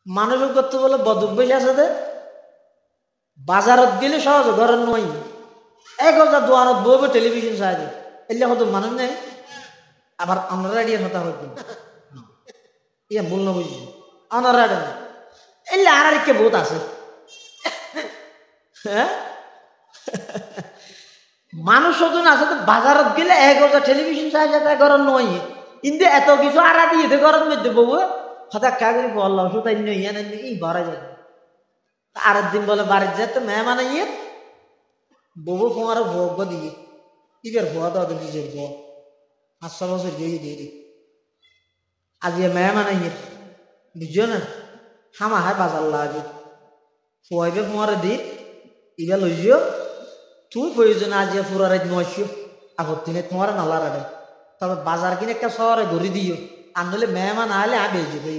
মানুষের করতে বলে বদভ্যাস আছে দে বাজারত গেলে সহজ ঘরের নয় 1000 দোয়ানত বউবে টেলিভিশন চাই দে এলে হয়তো মানুষ নেই আবার আমরা এর কথা হইতো ইয়া ভুল না বুঝি আমরা এলে আর কে বহুত আছে হ্যাঁ মানুষ ওজন আছে তো বাজারত গেলে 1000 টেলিভিশন চাই যায় ঘরের নয় কিন্তু এত কিছু আর দিয়ে দে ঘরের মধ্যে বউ হঠাৎ কাগরি বললাম তাই নইয়া নেই ভরা যায় আর দিন বলে বাড়ির যেতে মেহমান ইয়ে বউ ফোঁয়ার ভোগ দিয়ে ইবের ভুয়া তো নিজের ভুয়া 500 বছর দিয়ে দিয়ে আজ মেহমান ইয়ে বুঝছো না হামা হয় বাজার লাগে ফুয়াইবে ফোঁয়ারে দি ইবে লইও তুই প্রয়োজন আজ পুরা রাত নয়শো আপত্তি নেই তোমার নালা রাখে তবে বাজার কিনে একটা শহরে ঘুরি দিও আর নইলে মেহমান আহলে আগে যাবে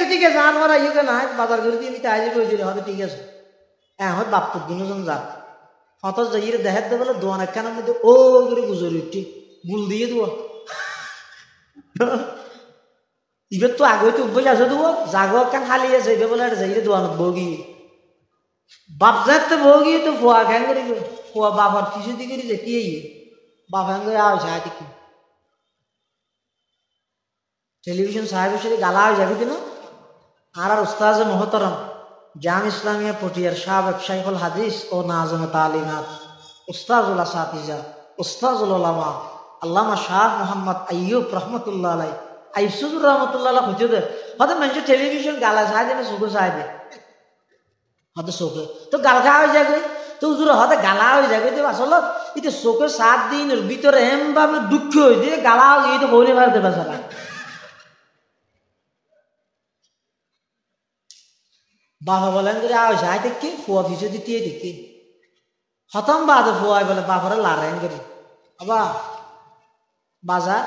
ঠিক আছে আর মারা ইয়ে না বাজার ঘুরি দিয়ে নিতে আজ প্রয়োজন হবে ঠিক আছে হ্যাঁ হয় বাপ দুজন যাক হত যাইয়ে দেখার দে বলে দোয়ান একখানের মধ্যে ও করে গুজরি উঠি গুল দিয়ে দেবো ইবের তো আগে তো অভ্যাস আছে দেবো জাগো একখান খালি আছে এবার বলে যাইয়ে দোয়ানত বগি বাপ যাতে বগি তো ফোয়া খান করি ফোয়া বাবার কিছু দি করি যেতে বাপ খান করে আও যায় দেখি টেলিভিশন সাহেবের সাথে গালা হয়ে যাবে কিনা আর উস্তাজ মোহতরম জাম ইসলামিয়া পটিয়ার সাবেক শাইখুল হাদিস ও নাজম তালিমাত উস্তাজুল আসাতিজা উস্তাজুল উলামা আল্লামা শাহ মোহাম্মদ আইয়ুব রহমতুল্লাহ আলাই আইসুদুর রহমতুল্লাহ হুজুর হয়তো মানুষ টেলিভিশন গালা চাই দেবে চোখে চাই দে হয়তো চোখে তো গাল খাওয়া হয়ে যাবে তো হুজুর হয়তো গালা হয়ে যাবে তো আসলে এটা চোখে 7 দিনের ভিতরে এমভাবে দুঃখ হয়ে দিয়ে গালা হয়ে তো বলে ভাবতে পারছে না বাবা বলেন করে আওয়াজ আয় দেখি ফুয়া ভিজে দিতে দেখি হতম বাদ ফুয়াই বলে বাবারা লারেন করি আবা বাজার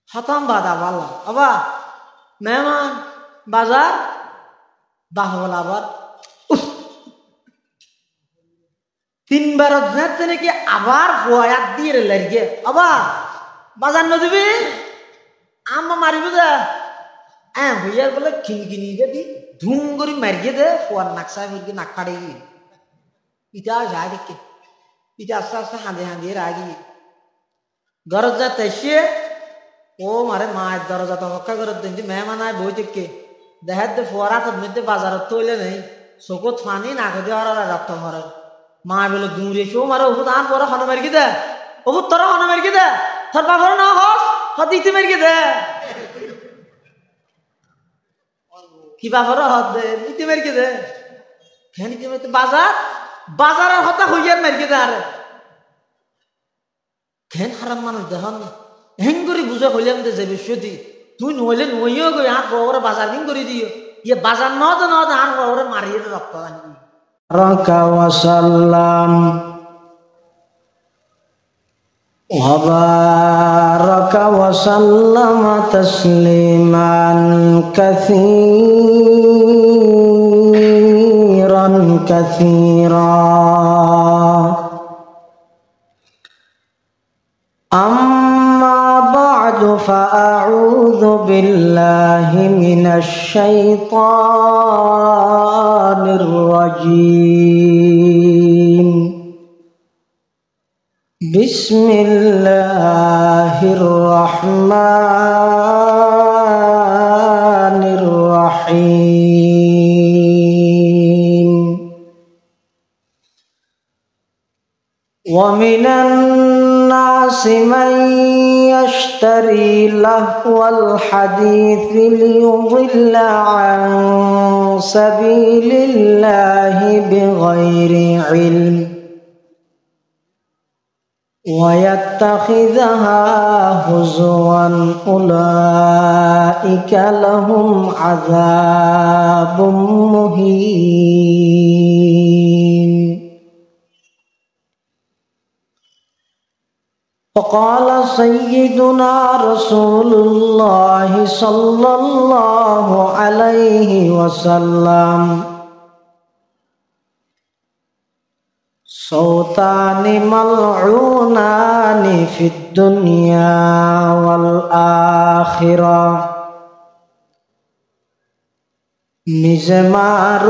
হতম বাদ আবার আবা মেহমান বাজার বাবা বলে আবার 3 বার যেতে নাকি আবার ফুয়া দিয়ে লাগে আবা বাজার না দিবি আম্মা মারিব দে হইয়ার বলে খিনকিনি দি ধুম করে মারিয়ে দে ফুয়ার নাকসা মিরকে নাক ফাড়ে গিয়ে ইটা যায় দেখে ইটা আস্তে আস্তে হাঁদিয়ে রাগি ঘরত যাতে এসে ও মারে মায়ের দরজা তো হক্কা করে দিন মেহমান আয় বই থেকে দেখার দে ফুয়ার হাতের মধ্যে বাজারত তৈলে নেই চোখত ফানি নাক দিয়ে হরা রক্ত মরে মা বলে দূরে এসে ও মারে ওষুধ আন পরে হন মারিয়ে দে ওষুধ তোরা হন মারিয়ে দে তোর বাবার না হস দিতে মারিয়ে দে কি বাবার হাত দে দিতে মারিয়ে দে বাজার বাজারের হতা হইয়ার মারিয়ে দে আরে ঘেন হারাম মানুষ দেখান হেং করে বুঝে হইলাম দে যাবে সত্যি তুই নইলে নইও গই হাত বড় বাজার কিন করে দিও ইয়ে বাজার ন তো হাত বড় মারিয়ে রক্ত আনবি রাকা ওয়াসাল্লাম وبارك وسلم تسليما كثيرا أما بعد فأعوذ بالله من الشيطان الرجيم بسم الله الرحمن الرحيم ومن الناس من يشتري لهو الحديث ليضل عن سبيل الله بغير علم ويتخذها هزوا أولئك لهم عذاب مهين وقال سيدنا رسول الله صلى الله عليه وسلم صوتان ملعونان في الدنيا والآخرة الآخرة مزمار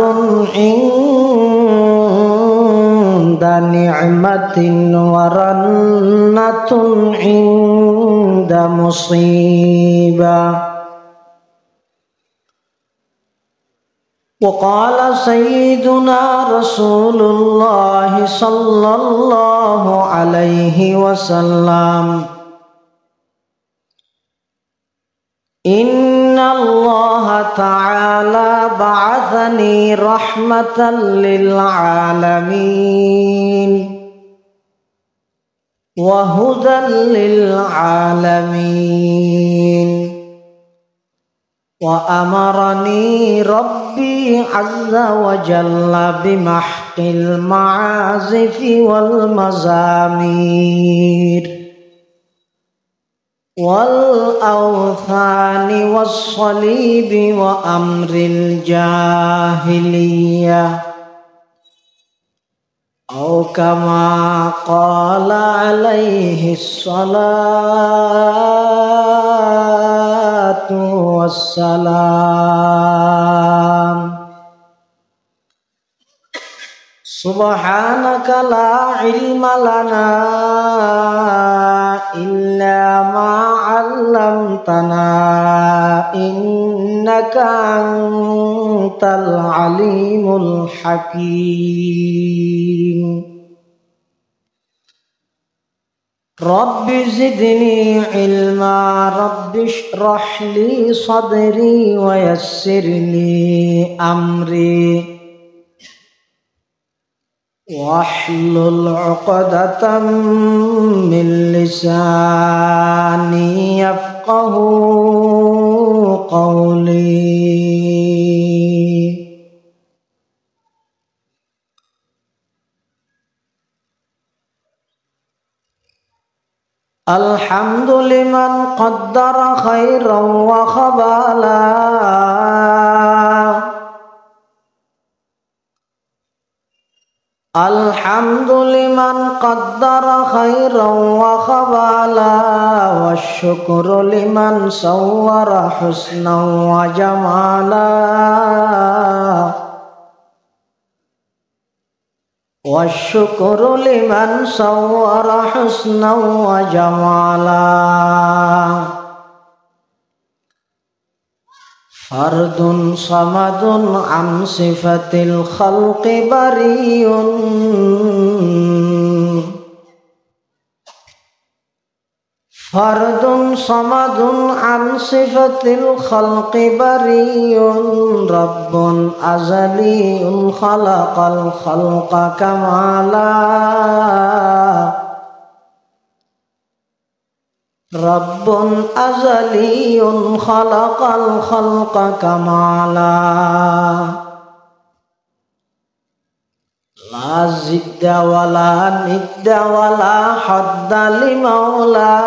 عند نعمة ورنة عند مصيبة. وقال سيدنا رسول الله صلى الله عليه وسلم إن الله تعالى بعثني رحمة للعالمين وهدى للعالمين وأمرني ربي عز وجل بمحق المعازف والمزامير والأوثان والصليب وأمر الجاهلية أو كما قال عليه الصلاة والسلام. سبحانك لا علم لنا إلا ما علمتنا إنك أنت العليم الحكيم. رب زدني علما رب اشرح لي صدري ويسر لي أمري واحلل عقدة من لساني يفقه قولي. الحمد لمن قدر خيرا وخبالا الحمد لمن قدر خيرا وخبالا والشكر لمن صور حسنا وجمالا والشكر لمن صور حسنا وجمالا فرد صمد عن صفة الخلق بريء فرد صمد عن صفة الخلق بريء رب أزلي خلق الخلق كمالا رب أزلي خلق الخلق كمالا لا زد ولا ند ولا حد لمولى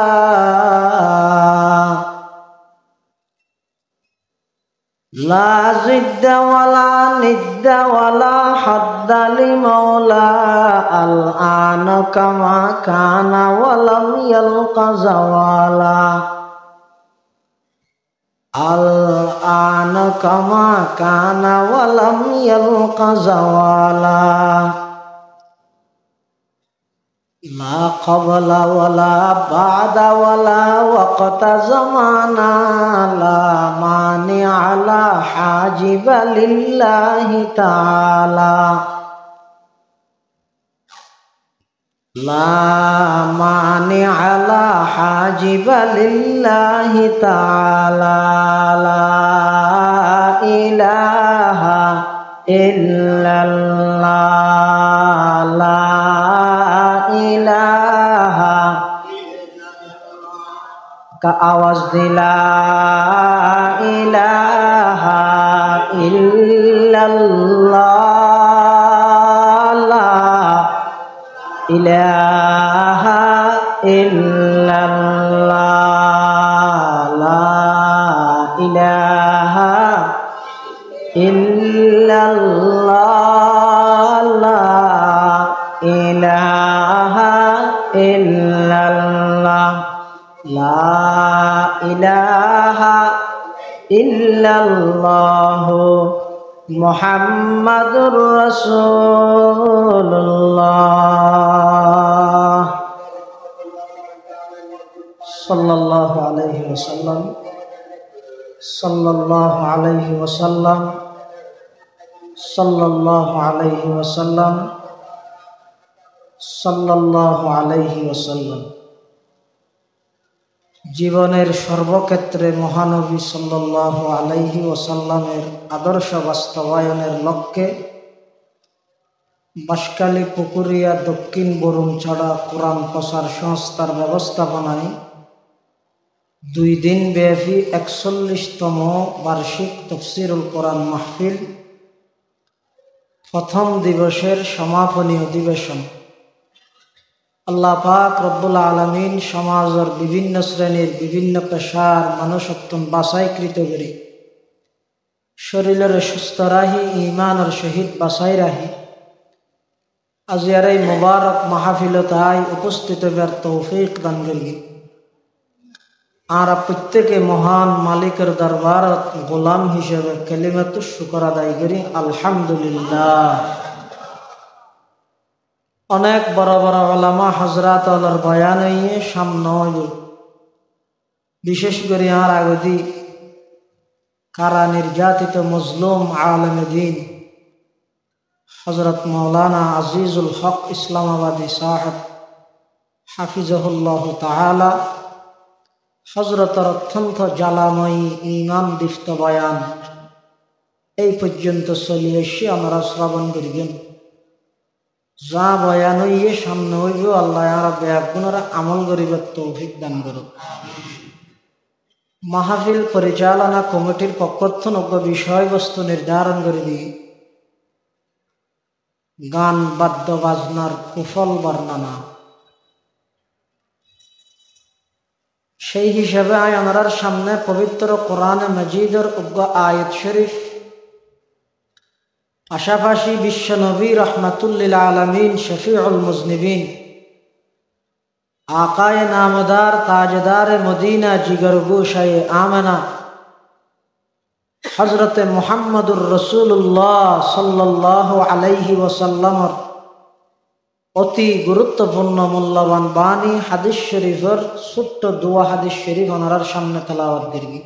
لا زد ولا ند ولا حد لمولى الآن كما كان ولم يلق زوالا الآن كما كان ولم يلق زوالا لا قبل ولا بعد ولا وقت زمانا لا مانع لا حاجب لله تعالى لا مانع لا حاجب لله تعالى لا إله إلا الله لا إله كأوز لا إله إلا الله لا إله إلا الله لا إله إلا الله لا إله إلا الله لا إله ইলাহা ইল্লাল্লাহু মুহাম্মাদুর রাসূলুল্লাহ সাল্লাল্লাহু আলাইহি ওয়াসাল্লাম সাল্লাল্লাহু আলাইহি ওয়াসাল্লাম সাল্লাল্লাহু আলাইহি ওয়াসাল্লাম সাল্লাল্লাহু আলাইহি ওয়াসাল্লাম। জীবনের সর্বক্ষেত্রে মহানবী সাল্লাল্লাহু আলাইহি ওয়াসাল্লামের আদর্শ বাস্তবায়নের লক্ষ্যে বাঁশখালী পুকুরিয়া দক্ষিণ বরুণছড়া কোরআন প্রচার সংস্থার ব্যবস্থাপনায় 2 দিন ব্যাপী 41তম বার্ষিক তাফসীরুল কোরআন মাহফিল প্রথম দিবসের সমাপনী অধিবেশন। আল্লাহ পাক রব্বুল আলামিন সমাজের বিভিন্ন শ্রেণীর বিভিন্ন পেশার মানুষত্বন বাছাইকৃত করে শরীরের সুস্থ রাহি ইমানের সহিত বাছাই রাহি আজিয়ার এই মুবারক মাহফিলতায় উপস্থিত হবার তৌফিক দান করি। আর প্রত্যেকে মহান মালিকের দরবারত গোলাম হিসেবে কালিমাতুশ শুকর আদায় করি আলহামদুলিল্লাহ। অনেক বড় বড় ওলামা হযরত আল্লাহর বয়ান নিয়ে সামনে বিশেষ করে আর আগদি কারা নির্যাতিত মজলুম আলেম দ্বীন হযরত মাওলানা আজিজুল হক ইসলামাবাদী সাহেব হাফিজাহুল্লাহ তাআলা হযরতের অত্যন্ত জ্বালাময়ী ঈমান দীপ্ত বয়ান এই পর্যন্ত চলে এসে আমরা শ্রবণ করিবেন। যা বয়ান হইয়ে সামনে হইব আল্লাহ আর ব্যাগুণরা আমল করিবার তৌফিক দান করুক। মাহফিল পরিচালনা কমিটির পক্ষত্ব বিষয়বস্তু নির্ধারণ করে দিয়ে গান বাদ্য বাজনার কুফল বর্ণনা সেই হিসাবে আমরা সামনে পবিত্র কোরআন মাজিদের উগ্র আয়াত শরীফ পাশাপাশি বিশ্ব নবী রহমাতুল্লিল আলামিন শফিউল মুজনিবিন আকায়ে নামদার তাজদার মদিনা জিগরগোশায়ে আমেনা হযরতে মুহাম্মদুর রাসূলুল্লাহ সাল্লাল্লাহু আলাইহি ওয়াসাল্লামের অতি গুরুত্বপূর্ণ মূল্যবান বাণী হাদিস শরীফের ছোট্ট দোয়া হাদিস শরীফ ওনার সামনে তেলাওয়াত করবি।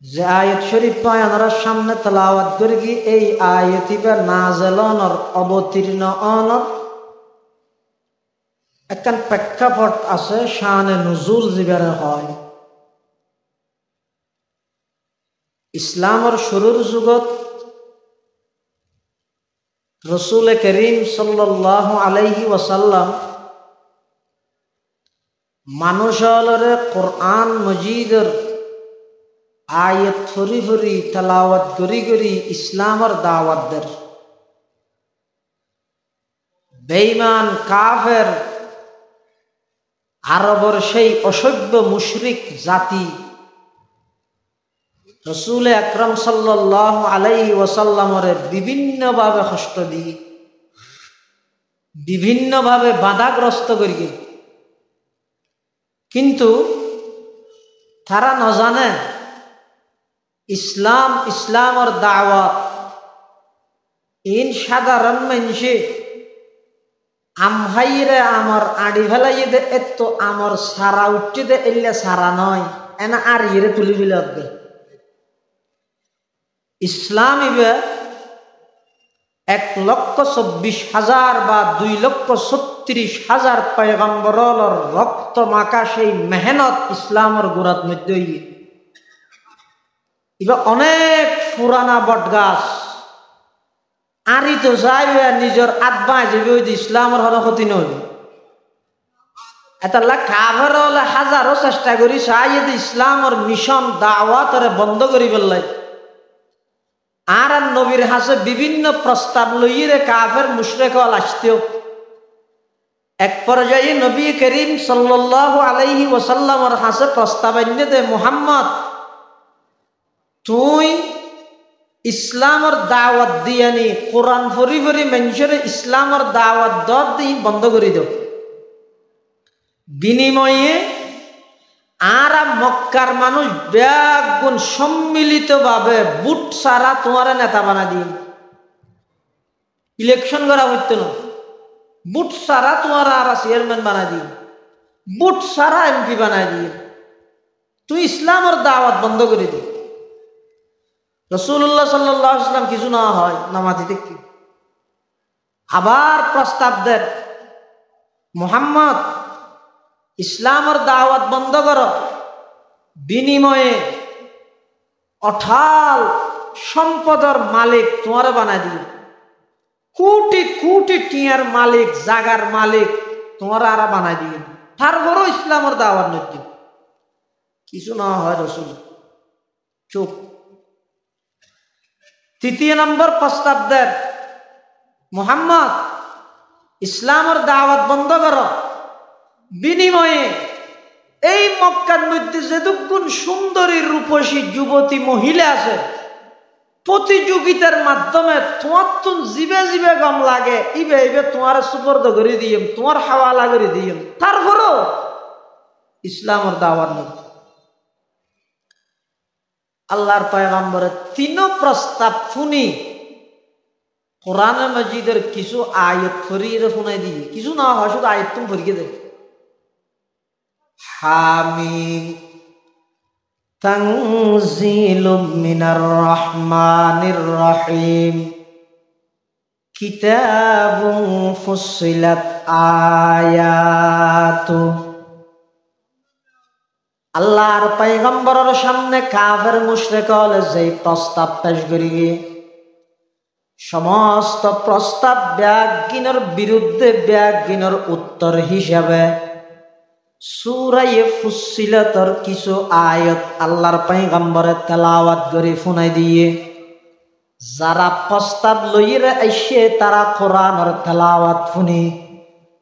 যে আয়াত শরীফ পায় ওনার সামনে তেলাওয়াত করবি এই আয়াতিবে নাযিলনের অবতীর্ণ অনর একখান প্রেক্ষাপট আছে শানে নুজুল জিবারে হয়। ইসলামের শুরুর যুগত রসুল করিম সাল্লাল্লাহু আলাইহি ওয়াসাল্লাম মানুষরে কোরআন মজিদের আয়াত ফরি ফরি তেলাওয়াত করি করি ইসলামের দাওয়াত দের। বেঈমান কাফের আরবের সেই অসভ্য মুশরিক জাতি রসুল আকরাম সাল্লাল্লাহু আলাইহি ওয়াসাল্লামের বিভিন্নভাবে কষ্ট দিয়ে বিভিন্নভাবে বাধাগ্রস্ত করি, কিন্তু তারা ন জানে ইসলামের দাওয়াত ইন সাধারণ মানুষে আমহাইরে আমার আড়ি ফেলাই দে এত আমার সারা উঠতে দে এলে সারা নয় এনা আর ইরে তুলি বিলে দে। ইসলাম ইবে 1,24,000 বা 2,36,000 পয়গম্বরের রক্ত মাখা সেই মেহনত ইসলামের গোড়াত মধ্যে ইবে অনেক পুরানা বট গাছ আরি তো যাইবে নিজের আত্মায় যাবে ওই ইসলামের হলো ক্ষতি নয়। এটা কাভার হলে হাজারো চেষ্টা করি চাই ইসলামের মিশন দাওয়াতরে বন্ধ করি পেলাই আর নবীর হাসে বিভিন্ন প্রস্তাব লইয়ে কাফের মুশরিক হল আসতেও এক পর্যায়ে নবী করিম সাল্লাল্লাহু আলাইহি ওয়াসাল্লামের হাসে প্রস্তাব এনে দে মুহাম্মদ তুই ইসলামের দাওয়াত দিয়ানি কোরআন ফরি ফরি মানুষের ইসলামের দাওয়াত দর দিয়ে বন্ধ করে দাও, বিনিময়ে আর মক্কার মানুষ ব্যাগুণ সম্মিলিত ভাবে বুট সারা তোমার নেতা বানা দিন, ইলেকশন করা হইতো না, বুট সারা তোমার আর চেয়ারম্যান বানা দিন, বুট সারা এমপি বানাই দিন, তুই ইসলামের দাওয়াত বন্ধ করে দি। রাসূলুল্লাহ সাল্লাল্লাহু আলাইহি ওয়াসাল্লাম কিছু না হয় নামাজি দেখি আবার প্রস্তাব দেন, মুহাম্মদ ইসলামের দাওয়াত বন্ধ করো, বিনিময়ে অঠাল সম্পদের মালিক তোমার বানাই দিই, কোটি কোটি টিয়ার মালিক, জাগার মালিক তোমার আর বানাই দিই, তারপরও ইসলামের দাওয়াত নদী কিছু না হয়। রসুল চুপ। তৃতীয় নম্বর প্রস্তাব দেন, মুহাম্মদ ইসলামের দাওয়াত বন্ধ করো, বিনিময়ে এই মক্কার মধ্যে যেটুকুন সুন্দরী রূপসী যুবতী মহিলা আছে, প্রতিযোগিতার মাধ্যমে তোমার তো জিবে জিবে গম লাগে, ইবে ইবে তোমার সুপর্দ করে দিম, তোমার হাওয়ালা করে দিম, তারপরও ইসলামের দাওয়াত নেই। আল্লাহর পয়গম্বরের তিন প্রস্তাব শুনি কোরআন মাজিদের কিছু আয়াত ফরিয়ে শোনাই দিই, কিছু না হয় শুধু আয়াত তুমি ফরিয়ে দেয়। হামিম তানজিলুম মিনার রহমানির রহিম কিতাবুন ফুসসিলাত আয়াতু। আল্লাহর পয়গম্বরের সামনে কাফের মুশরিক হলে যেই প্রস্তাব পেশ করি, সমস্ত প্রস্তাব ব্যাগিনের বিরুদ্ধে ব্যাগিনের উত্তর হিসাবে সূরা ফুসসিলাতের কিছু আয়াত আল্লাহর পয়গম্বরে তেলাওয়াত করে শুনাই দিয়ে, যারা প্রস্তাব লইরে আইসে তারা কোরআনের তেলাওয়াত শুনি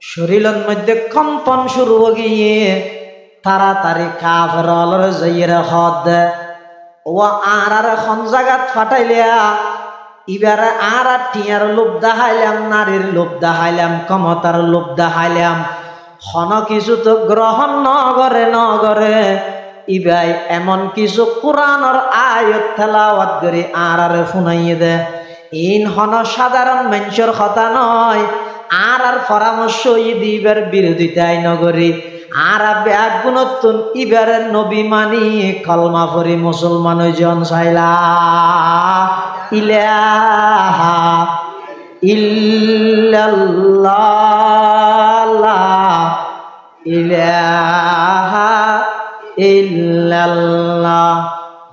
শরীরের মধ্যে কম্পন শুরু হয়ে গিয়ে তাড়াতাড়ি কাফের হলরে যাইরে হদ ও আর এখন জায়গাত ফাটাইলিয়া এবারে আর টিয়ার লোভ দেখাইলাম, নারীর লোভ দেখাইলাম, ক্ষমতার লোভ দেখাইলাম, হন কিছু তো গ্রহণ নগরে ইবাই এমন কিছু কোরআনের আয়াত তেলাওয়াত করে আর শুনাইয়ে দে। ইন হন সাধারণ মানুষের কথা নয়, আর পরামর্শ দিবার বিরোধিতাই নগরী আর ব্যাগ গুণত্তন ইবারে নবী মানি কলমা পড়ি মুসলমান জন চাইলা ইলাহা ইল্লাল্লাহ ইলাহা ইল্লাল্লাহ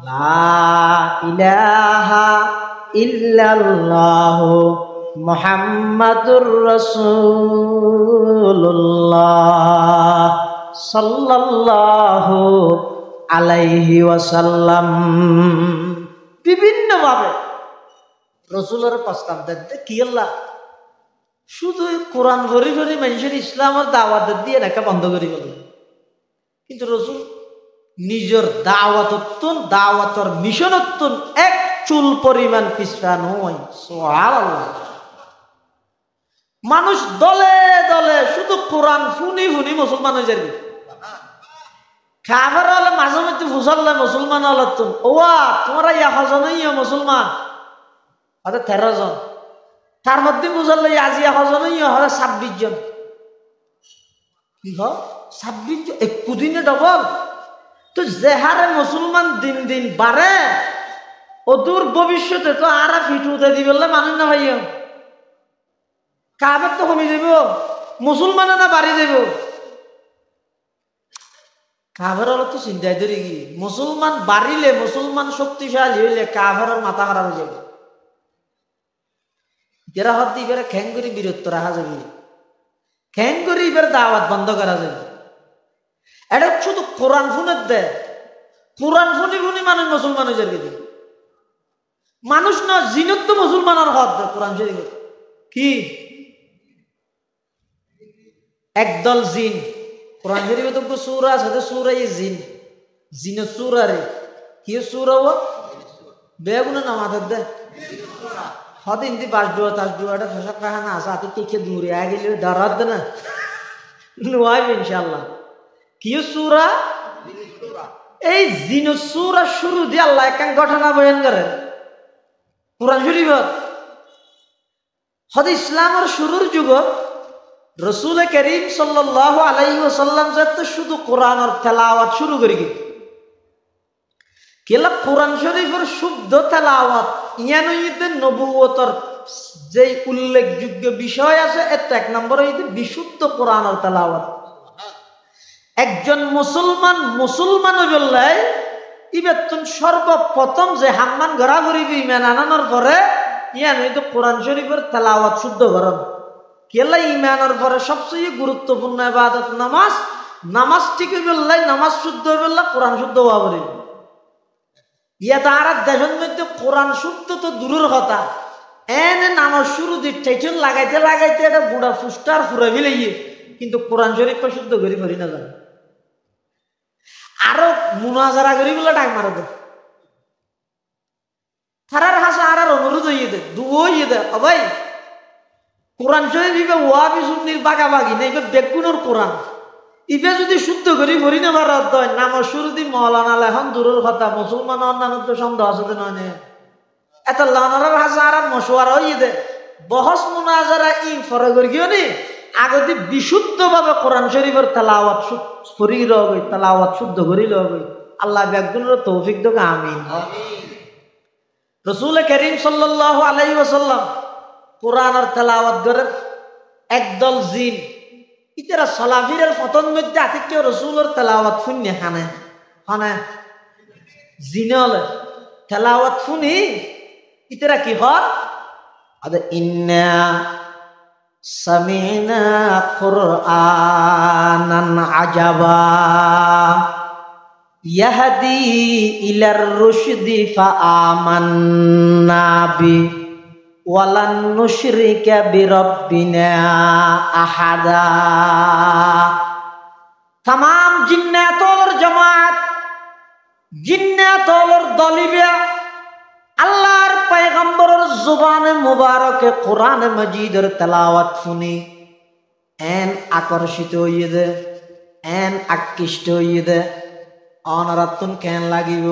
লা ইলাহা ইল্লাল্লাহ মুহাম্মাদুর রাসূলুল্লাহ সাল্লাল্লাহু আলাইহি ওয়াসাল্লাম। বিভিন্ন ভাবে রসুলের প্রস্তাব দেখতে কি আল্লাহ শুধু কোরআন ভরি ভরি মানুষের ইসলামের দাওয়াত দিয়ে রেখা বন্ধ করি বলে, কিন্তু রসুল নিজের দাওয়াতর মিশনত্তন এক চুল পরিমাণ পিছপা নয়। সুবহানাল্লাহ। মানুষ দলে দলে শুধু কোরআন শুনি শুনি মুসলমান হয়ে যাবে। কাফের হলে মাঝে মধ্যে ফুসল্লা মুসলমান হল ওয়া তোমরা হজনই মুসলমান হয়তো 13 জন, তার মধ্যে বুঝল আজি হজনই হয় 26 জন। কি হয় 26 জন একদিনে ডবল। তো যে হারে মুসলমান দিন দিন বাড়ে অদূর ভবিষ্যতে তো আর ফিটুতে দিবলে মানুষ না ভাইয়া, কাফের তো কমে যাব, মুসলমান না বাড়ি যাব। কাফের হলে তো চিন্তাই ধরে কি মুসলমান বাড়িলে মুসলমান শক্তিশালী হইলে কাফের মাথা খারাপ হয়ে যাবে। যারা হত এবারে খ্যাং করে বীরত্ব রাখা যাবে, খ্যাং করে এবার দাওয়াত বন্ধ করা যাবে। এটা শুধু কোরআন ফোনের দেয়, কোরআন ফোনি ফোনি মানুষ মুসলমান হয়ে যাবে। মানুষ না জিনত তো মুসলমানের হদ দেয় কোরআন শরীফ কি একদল জিন। কোরআন শরীফে তো সূরা আছে, সূরা জিন, জিনের সূরা রে কি সূরা ও বেগুনা নামাজ দে হদ ইন্দি বাস দুয়া তাস দুয়াটা ফসক কাহানা আছে আতে কে দূরে আগে গেলে দারাত না নয় ইনশাআল্লাহ। কি সূরা এই জিনুস সূরা শুরু দিয়ে আল্লাহ একখান ঘটনা বয়ান করে কুরআন শরীফত। হদ ইসলামের শুরুর যুগত রসুল করিম সাল্লাল্লাহু আলাইহি ওয়াসাল্লাম যাতে শুধু কোরআনের তেলাওয়াত শুরু করি কেলা কোরআন শরীফের শুদ্ধ তেলাওয়াত ইয়ানইতে নবুয়তর যে উল্লেখযোগ্য বিষয় আছে এত এক নম্বর হইতে বিশুদ্ধ কোরআনের তেলাওয়াত। একজন মুসলমান বললে ইবেতন সর্বপ্রথম যে হাম্মান ঘরা করিবি ইমান আনানোর পরে ইয়ান হইতে কোরআন শরীফের তেলাওয়াত শুদ্ধ করেন। কেলা ইমানের পরে সবচেয়ে গুরুত্বপূর্ণ ইবাদত নামাজ। নামাজ ঠিক বললে নামাজ শুদ্ধ বললে কোরআন শুদ্ধ হওয়া বলি ইয়া তার দেশের মধ্যে কোরআন শুদ্ধ তো দূরের কথা এনে নামাজ শুরু দিচ্ছেন লাগাইতে লাগাইতে এটা বুড়া ফুস্টার ফুরে ফেলে কিন্তু কোরআন শরীফ শুদ্ধ করি করি না জানে আরো মুনাজারা করি বলে ডাক মারা দে তারার হাসা আর অনুরোধ হইয়ে দে দুও ইয়ে দে ভাই কোরআন শরীফ ইবে ওয়াবি সুন্নির বাগাবাগি না ইবে বেগুনের কোরআন ইবে যদি শুদ্ধ করি ভরি না বার হয় নামাজ শুরু দি মৌলানা লেখন দূরের কথা মুসলমান অন্যান্য তো সন্দেহ আছে নয় এত লানার হাসা আর মশওয়ারা হইয়ে দে বহস মুনাজারা ই ফরে করি কিয় নি আগতে বিশুদ্ধভাবে কোরআন শরীফের তেলাওয়াত করি লই তেলাওয়াত শুদ্ধ করি লই আল্লাহ বেগুনের তৌফিক দেব আমিন। রাসূল করিম সাল্লাল্লাহু আলাইহি ওয়াসাল্লাম কোরআনের তেলাওয়াত করে একদল জিন ইতারা সালাফিরের ফতন মধ্যে আতিক্য রাসূলের তেলাওয়াত শুনে হানে হানে জিনল তেলাওয়াত শুনি ইতারা কি হয় আদা ইন্না সামিনা কুরআনান আজাবা ইয়াহদি ইলার রুশদি ফাআমান্না বি ওয়ালান নুশরিকা বিরাব্বিনা আহাদা। तमाम জিন্নাতর জামাত জিন্নাতর দলিবে আল্লাহর পয়গম্বরের জবানে মুবারকে কোরআন মজিদের তেলাওয়াত শুনি এন আকর্ষিত হইয়ে দে এন আকৃষ্ট হইয়ে দে অনরাতুন কেন লাগিব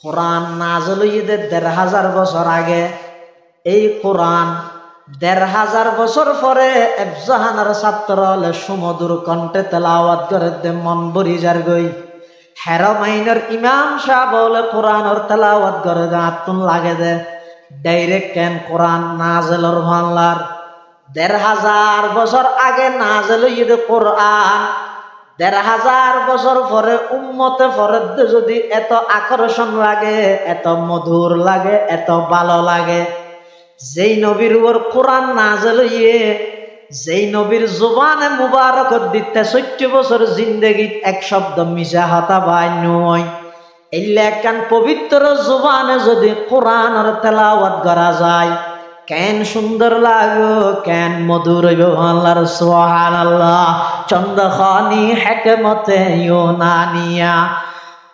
কোরআন নাযিল হইয়ে দে ১৫০০ বছর আগে এই কোরআন ১৫০০ বছর পরে একজাহানের ছাত্র হলে সুমধুর কণ্ঠে তেলাওয়াত করে দে মন ভরি যার গই হেরমাইনের ইমাম সাহেব বলে কোরআনের তেলাওয়াত করে দে আতুন লাগে দে ডাইরেক্ট কেন কোরআন নাযিলের মানলার ১৫০০ বছর আগে নাযিল হইয়ে দে কোরআন ১৫০০ বছর পরে উম্মতে পরে যদি এত আকর্ষণ লাগে এত মধুর লাগে এত ভালো লাগে যেই নবীর উপর কোরআন নাযিল হইয়ে যেই নবীর জবানে মুবারকত দিতে ৪০ বছর জিন্দেগিত এক শব্দ মিশা হতা বাই নয় এলে একখান পবিত্র জবানে যদি কোরআনের তেলাওয়াত করা যায় কেন সুন্দর লাগো কেন মধুর হইব আল্লাহর সুবহানাল্লাহ। চন্দ্রখানি হিকমতে ইউনানিয়া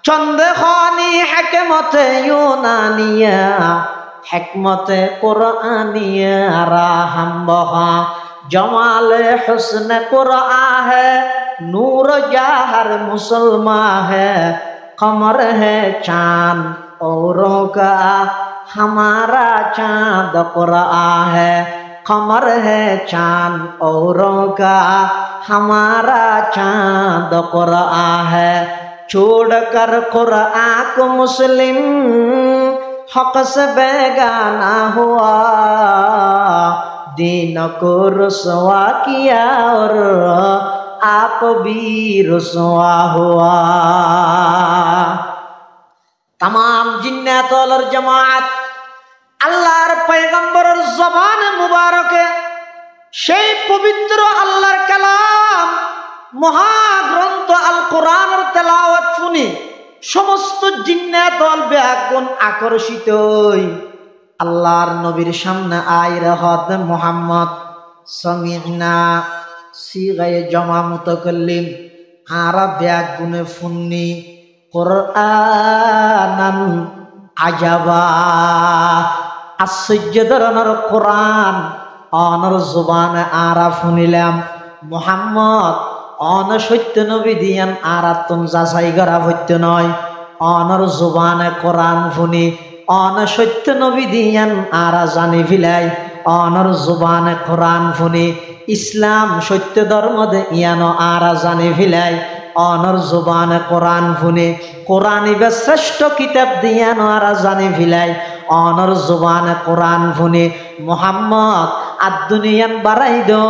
চন্দ্রখানি হিকমতে ইউনানিয়া হিকমতে কুরআনিয়া রাহম বহা जमाले हुस्न कुरआन है नूर जाहर मुसलमान है कमर है चांद औरों का हमारा चांद कुरआन है कमर है चांद औरों का हमारा चांद कुरआन है छोड़कर कुरआन को मुस्लिम हक से बेगाना हुआ दीन को रुसवा किया और आप भी रुसवा हुआ। तमाम जिन्नातों और जमात अल्लाहर पैगंबरेर ज़बाने मुबारके সেই পবিত্র আল্লাহর কালাম মহাগ্রন্থ আল কোরআনের তেলাওয়াত শুনি সমস্ত জিন্নাতল ব্যাগুণ আকর্ষিত আল্লাহর নবীর সামনে আইরে হদ মুহাম্মদ সামি'না সিগায়ে জামা মুতাকাল্লিম আরা ব্যাগুণে ফুন্নি কোরআনান আজাবা আশ্চর্য ধরনের কোরআন অনর জবানে আরা শুনিলাম মুহাম্মদ অন সত্য নবী দিয়ান আর আত্ম যাচাই করা সত্য নয় অনর জুবানে কোরআন শুনি অন সত্য নবী দিয়ান আর জানি ফিলাই অনর জুবানে কোরআন শুনি ইসলাম সত্য ধর্ম দে ইয়ানো আর জানি ফিলাই অনর জুবানে কোরআন শুনি কোরআন ইবে শ্রেষ্ঠ কিতাব দিয়ানো আর জানি ফিলাই অনর জুবানে কোরআন শুনি মোহাম্মদ আদুনিয়ান বাড়াই দো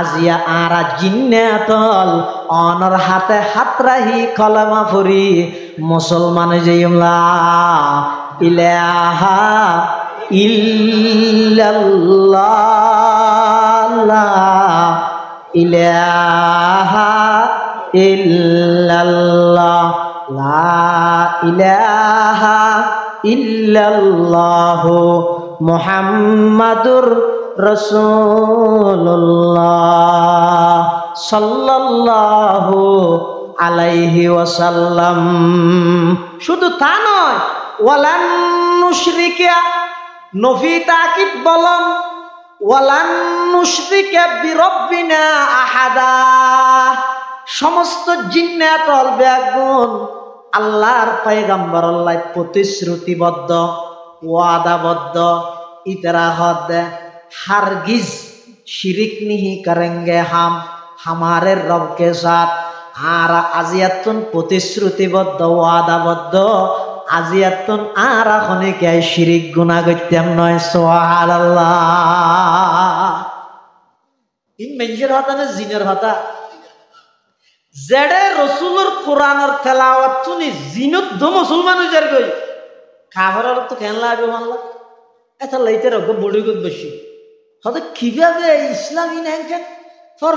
আজিয়া আরা জিন্নাতল অনর হাতে হাত রাহি কলমা ফুরি মুসলমান যেইলা ইলাহা ইল্লাল্লাহ ইলাহা ইল্লাল্লাহ লা ইলাহা ইল্লাল্লাহ মুহাম্মাদুর রাসূলুল্লাহ সাল্লাল্লাহু আলাইহি ওয়াসাল্লাম। শুধু তা নয় ওয়ালান নুশরিকা নফি তাকিদ বলম ওয়ালান নুশরিকা বিরব্বিনা আহাদা সমস্ত জিন্নাত বেগুন আল্লাহর পয়গম্বর আল্লাহ প্রতিশ্রুতিবদ্ধ ওয়াদাবদ্ধ ইতরা হদ হারগিজ शिरिक नहीं करेंगे हम हमारे रब के साथ আর আজিয়াতুন প্রতিশ্রুতিবদ্ধ ওয়াদাবদ্ধ আজিয়াতুন আর খনিকে শিরিক গুনাহ করতাম নয় সুবহানাল্লাহ ইন মেঞ্জের হতা না জিনের হতা জেডে রাসূলুর কোরআনের তেলাওয়াত শুনি জিনত দ মুসলমান হয়ে যার কই কাফেরর তো কেন লাগবে মানলা এটা লাইতে রগ বড়ি গদ বসি হতে কিভাবে ইসলাম ইন হ্যাংকেন ফর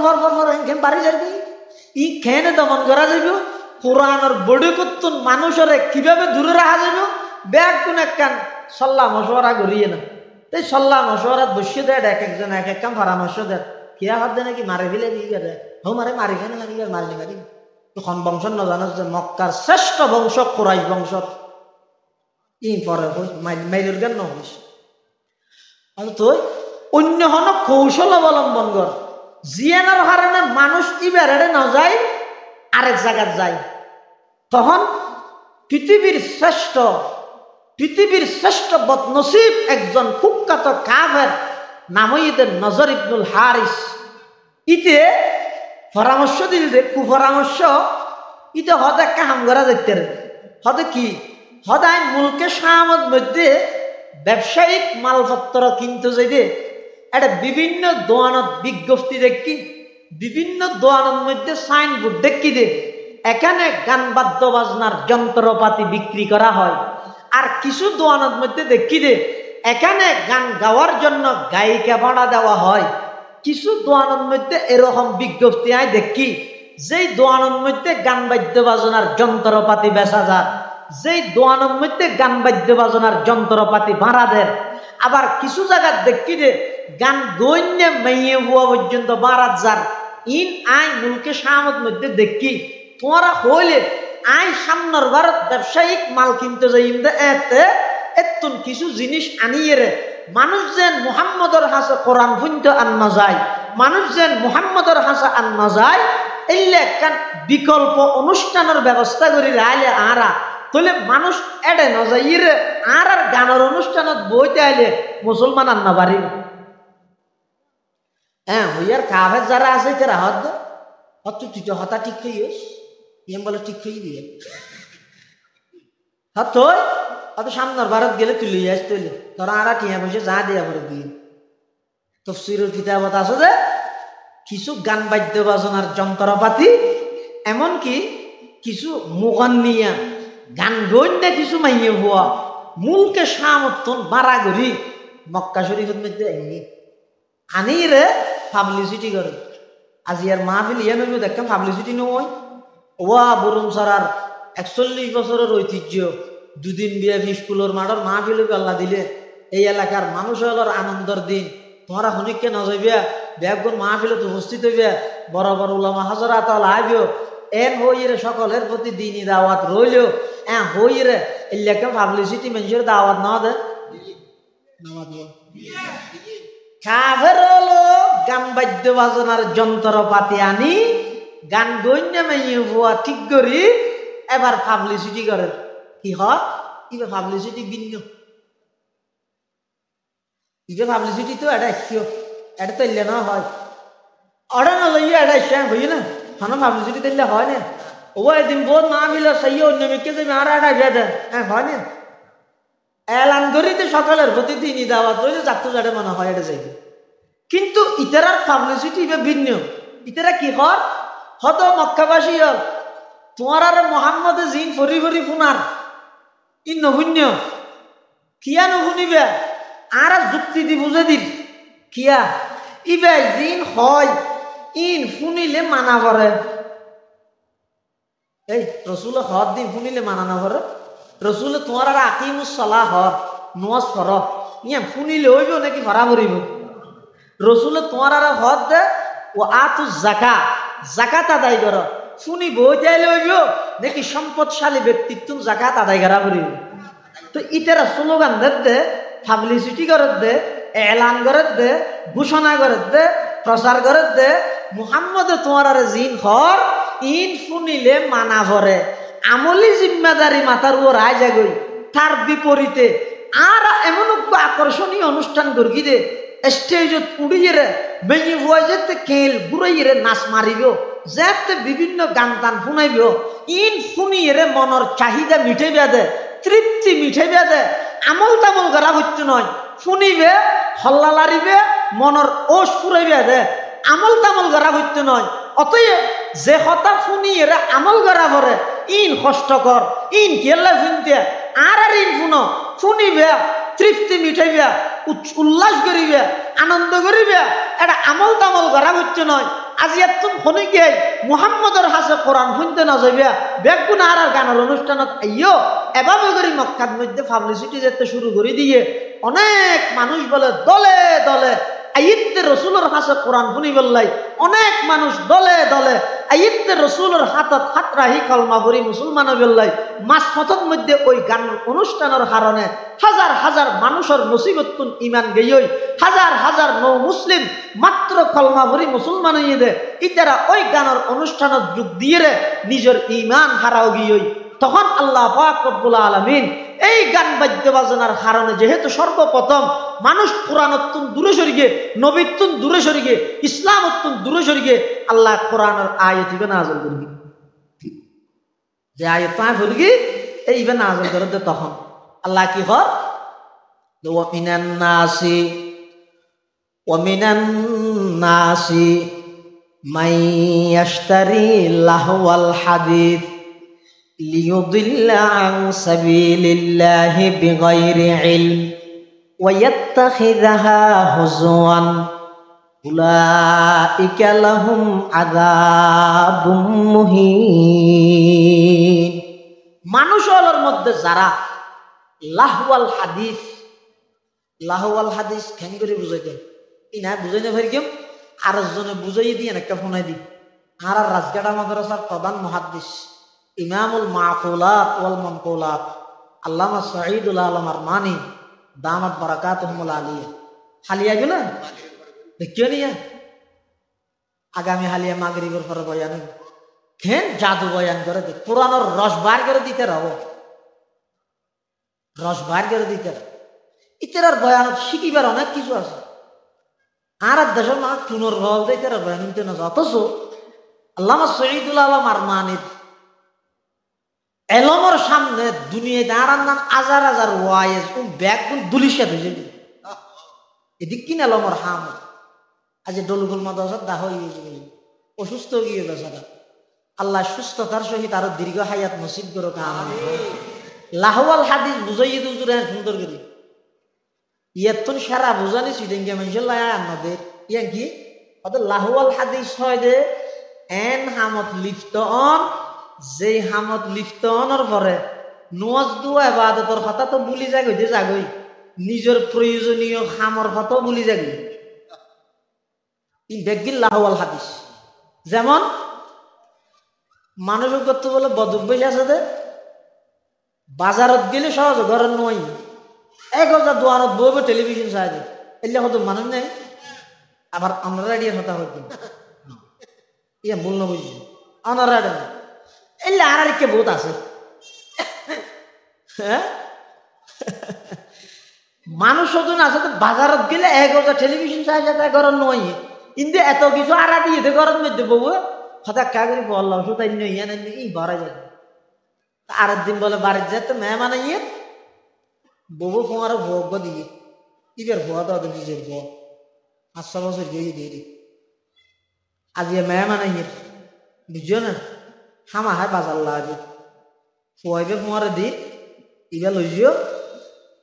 হ্যাংকেন বাড়ি যাবে ই খেনে দমন করা যাবে কোরআনের বড়ি কত্তুন মানুষরে কিভাবে দূরে রাখা যাবে ব্যাগ কোন একখান সল্লাহ মশওয়ারা করিয়ে না তাই সল্লাহ মশওয়ারাত বসিয়ে দেয় এক একজন এক এক কাম পরামর্শ দেয় কিয়া হাত দেয় নাকি মারে ফেলে দিয়ে গেলে হো মারে মারি ফেলে নাকি মারি মারি তখন বংশ ন জানো যে মক্কার শ্রেষ্ঠ বংশ কুরাইশ বংশ ই পরে মাইলের জ্ঞান ন হইস তো অন্য হন কৌশল অবলম্বন কর জিয়ানোর কারণে মানুষ ইবারে না যায় আরেক জায়গায় যায় তখন পৃথিবীর শ্রেষ্ঠ বদনসিব একজন কুখ্যাত কাফের নামইদের নজর ইবনুল হারিস ইতে পরামর্শ দিলে কুপরামর্শ ইতে হদে কাম করা দেখতে হদে কি হদায় মুলকে শামত মধ্যে ব্যবসায়িক মালপত্র কিনতে যাইতে এটা বিভিন্ন দোয়ানত বিজ্ঞপ্তি দেখি বিভিন্ন দোয়ানের মধ্যে সাইনবোর্ড দেখি দে এখানে গান বাদ্য বাজনার যন্ত্রপাতি বিক্রি করা হয় আর কিছু দোয়ানের মধ্যে দেখি দে এখানে গান গাওয়ার জন্য গায়িকা ভাড়া দেওয়া হয় কিছু দোয়ানের মধ্যে এরকম বিজ্ঞপ্তি আয় দেখি যেই দোয়ানের মধ্যে গান বাদ্য বাজনার যন্ত্রপাতি বেচা যায় যেই দোয়ানের মধ্যে গান বাদ্য বাজনার যন্ত্রপাতি ভাড়া দেয় আবার কিছু জায়গা দেখি যে গান গণ্যে মেয়ে হওয়া পর্যন্ত বারাত যার ইন আই মুলকে শামত মধ্যে দেখি তোমরা হইলে আই সামনের ভারত ব্যবসায়িক মাল কিনতে যাই এতে এতুন কিছু জিনিস আনিয়ে রে মানুষ যেন মুহাম্মদর হাসে কোরআন শুনতে আন্না যায় মানুষ যেন মুহাম্মদর হাসে আন্না যায় এলে কান বিকল্প অনুষ্ঠানের ব্যবস্থা করি রাইলে আরা তাহলে মানুষ এড়ে না যাই রে আর গানের অনুষ্ঠানত বইতে আইলে মুসলমান আন্না পারিব হ্যাঁ হইয়ার কাফের যারা আছে তারা হত হত তুই তো হতা ঠিক হইস এম বলে ঠিক হই দিয়ে হত অত সামনের ভারত গেলে তুই লই আস তুই তোরা আর টিয়া বসে যা দিয়া পরে দিয়ে তফসিরের কিতাবত আছে যে কিছু গান বাদ্য বাজনার যন্ত্রপাতি এমনকি কিছু মুগান্নিয়া গান গইন্দা কিছু মাইয়ে হওয়া মুলকে সামর্থন বাড়া করি মক্কা শরীফের মধ্যে আনি রে পাবলিসিটি করে আজি আর মাহফিল ইয়ে নইব দেখতাম পাবলিসিটি নয় ওয়া বরুণ সারার 41 বছরের ঐতিহ্য দুদিন বিয়ে স্কুলের মাঠের মাহফিল পাল্লা দিলে এই এলাকার মানুষ হল আনন্দের দিন তোমরা হনিককে না যাইবে ব্যাগুন মাহফিলত উপস্থিত হইবে বড় বড় উলামা হাজরাত আইবিও এন হইরে সকলের প্রতি দিনই দাওয়াত রইলেও হইরে এলাকা পাবলিসিটি মানুষের দাওয়াত না দে কাফের হলো গান বাদ্য বাজনার যন্ত্রপাতি আনি গান গইনা মাইয়ে হওয়া ঠিক করি এবার পাবলিসিটি করে কি হয় ইবে পাবলিসিটি ভিন্ন ইবে পাবলিসিটি তো এটা কিও এটা তো ইল্লে না হয় অর্ডার না লইয়া এটা শ্যাম হই না হানো পাবলিসিটি দিলে হয় না ও একদিন বোধ না মিলে সেই অন্য মেয়েকে দেবে আর এটা বেদে হ্যাঁ হয় না এলান করিতে সকালের প্রতিদিনই দাওয়াত রইলে চারটু চাটে মনে হয় এটা যাইবে কিন্তু ইতারার পাবলিসিটি ইবে ভিন্ন ইতারা কি হর হত মক্কাবাসী হল তোমার আর মোহাম্মদে জিন ফরি ফরি ফুনার ই নহুন্য কিয়া নহুনিবে আর যুক্তি দি বুঝে দিল কিয়া ইবে জিন হয় ইন ফুনিলে মানা করে এই রসুল হদ দিন ফুনিলে মানা না করে রসুল তোমার আর আকিমুস সালাহ হর নওয়াজ ফর ইয়া ফুনিলে হইব নাকি ভরা ভরিব রসুল তোমার আর হদ দে ও আতু জাকাত আদায় কর শুনি বই চাইলে হইব নাকি সম্পদশালী ব্যক্তিত্ব জাকাত আদায় করা করিব তো ইতারা স্লোগান দে পাবলিসিটি করে দে এলান করে দে ঘোষণা করে দে প্রচার করে দে মুহাম্মদে তোমার আর জিন হর ইন শুনিলে মানা ভরে আমলি জিম্মাদারি মাথার ও রায় জাগই তার বিপরীতে আর এমন আকর্ষণীয় অনুষ্ঠান করি দে স্টেজত উড়িয়ে রে বেজি হয়ে যেতে কেল ঘুরাইয়ে রে নাচ মারিব যেতে বিভিন্ন গান টান শুনাইব ইন শুনিয়ে রে মনের চাহিদা মিঠাইবা দে তৃপ্তি মিঠাইবা দে আমল তামল করা হচ্ছে নয় শুনিবে হল্লা লারিবে মনের ওষ পুরাইবা দে আমল তামল করা হচ্ছে নয় অতএব যে হতা শুনিয়ে রে আমল করা ভরে ইন কষ্টকর ইন কেলা শুনতে আর ইন শুনো শুনিবে তৃপ্তি মিঠাইবে উল্লাস করিবে আনন্দ করিবে এটা আমল তামল করা হচ্ছে নয় আজি একদম শুনি গে মুহাম্মদের হাসে কোরআন শুনতে না যাইবে বেগুন আর গানের অনুষ্ঠানত আইও এভাবে করে মক্কার মধ্যে পাবলিসিটি যেতে শুরু করে দিয়ে অনেক মানুষ বলে দলে দলে আইতে রসুলের হাসে কোরআন শুনি বললাই অনেক মানুষ দলে দলে আইতে রসুলের হাতত হাত রাহি কলমা ভরি মুসলমান বললাই মাস পথের মধ্যে ওই গান অনুষ্ঠানের কারণে হাজার হাজার মানুষের মুসিবতুন ইমান গেই হাজার হাজার নৌ মুসলিম মাত্র কলমা ভরি মুসলমান হইয়ে দে ইতারা ওই গানের অনুষ্ঠানত যোগ দিয়ে নিজের ইমান হারাও গিয়ে তখন আল্লাহ পাক রব্বুল আলামিন এই গান বাদ্য বাজনার কারণে যেহেতু সর্বপ্রথম মানুষ কোরআনতুন দূরে সরিয়ে নবীতুন দূরে সরিয়ে ইসলামতুন দূরে সরিয়ে আল্লাহ কোরআনের আয়াত ইবে নাযিল করবি যে আয়াত পায় বলগি এই ইবে নাযিল করে দে তখন আল্লাহ কি কর ওয়া মিনান নাসি মাই ইয়াশতারি লাহওয়াল হাদিস ليضل عن سبيل الله بغير علم ويتخذها هزوا أولئك لهم عذاب مهين মানুষের মধ্যে যারা লাহওয়াল হাদিস কেন করে বুঝাইতেন ইনা বুঝাইতে পারি কেউ আর জনে বুঝাই দিয়ে একটা ফোনাই দি আর রাজগাড়া মাদ্রাসার প্রধান মুহাদ্দিস ইমামুল মাকুলাত ওয়াল মানকুলাত আল্লামা সাঈদুল আলম আরমানি দামাত বারাকাতুহুল আলিয়া হালিয়া গেল দেখিও নিয়া আগামী হালিয়া মাগরিবের পরে বয়ান খেন জাদু বয়ান করে দে কোরআনের রস বার করে দিতে রব রস বার করে দিতে ইতার বয়ান শিখিবার অনেক কিছু আছে আর দেশের মানুষ টুনোর রল দিতে বয়ান নিতে না অথচ আল্লামা সাঈদুল আলম আরমানির এলমর সামনে দুনিয়ায় দাঁড়ান নাম হাজার হাজার ওয়াইজ ও ব্যাগ দুলিশা ধুয়ে যাবে এদিক কিনা এলমর হাম আজ ডলুগুল মাদ্রাসার দাহ অসুস্থ গিয়ে বেচারা আল্লাহ সুস্থতার সহিত আরো দীর্ঘ হায়াত নসিব করো কাম লাহওয়াল হাদিস বুঝাইয়ে দুজুরে সুন্দর করে ইয়াতুন সারা বুঝানি সিডেঙ্গে মানুষের আন্নদের ইয়া কি অর্থাৎ লাহওয়াল হাদিস হয় যে এন হামত লিপ্ত অন যে হামত লিপ্ত অনর পরে নওয়াজ দুয়া ইবাদতর কথা তো ভুলি যাগই যে যাগই নিজের প্রয়োজনীয় হামর কথা ভুলি যাগই ই বেগিল লাহওয়াল হাদিস যেমন মানুষের করতে বলে বদুব্বইল আছে দে বাজারত গেলে সহজ ঘরের নয় 1000 দোয়ানত বইবে টেলিভিশন চাই দে এলে কত মানুষ নেই আবার আমরা রেডিয়ার কথা হইত ইয়া ভুল না বুঝি অনারাডে এলে আর কে বহুত আছে হ্যাঁ মানুষ ওজন আছে তো বাজারত গেলে 11টা টেলিভিশন চাই যাতে গরম নয় কিন্তু এত কিছু আড়া দিয়ে গরম মধ্যে বউ হঠাৎ কাগরি বললাম তাই নইয়া ই ভরা যাবে আর দিন বলে বাড়ির যেতে মেহমান ইয়ে বউ ফোঁয়ার ভোগ দিয়ে ইবের ভুয়া তো নিজের ভুয়া 500 বছর দিয়ে দিয়ে আজ মেহমান ইয়ে বুঝছো না হামা হায় বাজার লাগে ফুয়াইবে ফোঁয়ারে দি ইবা লইজিও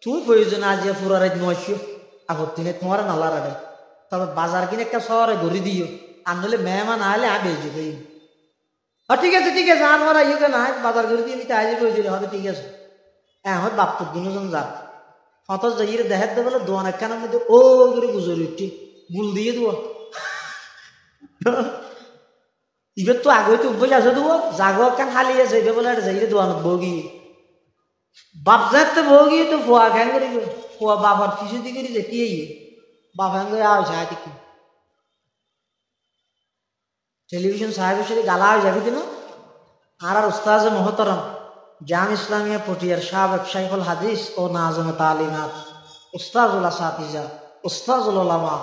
তুই প্রয়োজন আজ পুরা রাত নয়শো আপত্তি নেই তোমার নালা রাখে তবে বাজার কিনে একটা শহরে ঘুরি দিও আনলে মেহমান আহলে আগে যাবে ঠিক আছে আর মারা ইয়ে না বাজার ঘুরি দিয়ে নিতে আজ প্রয়োজন হবে ঠিক আছে হ্যাঁ হয় বাপ তো দুজন যাক হত যাইয়ে দেখার দে বলে দোয়ান একখানের মধ্যে ও করে গুজরি উঠি গুল দিয়ে দেবো ইবের তো আগে তো অভ্যাস আছে দেবো জাগো একখান খালি আছে এবার বলে যাইয়ে দোয়ানত বগি বাপ যাতে বগি তো ফুয়া খান করি ফুয়া বাবার কিছু দি করি যেতে বাপ খান করে আও যায় দেখি টেলিভিশন সাহেবের সাথে গালা হয়ে যাবি দিন আর উস্তাজ মোহতরম জাম ইসলামিয়া পটিয়ার সাবেক শাইখুল হাদিস ও নাজম তালিমাত উস্তাজুল আসাতিজা উস্তাজুল উলামা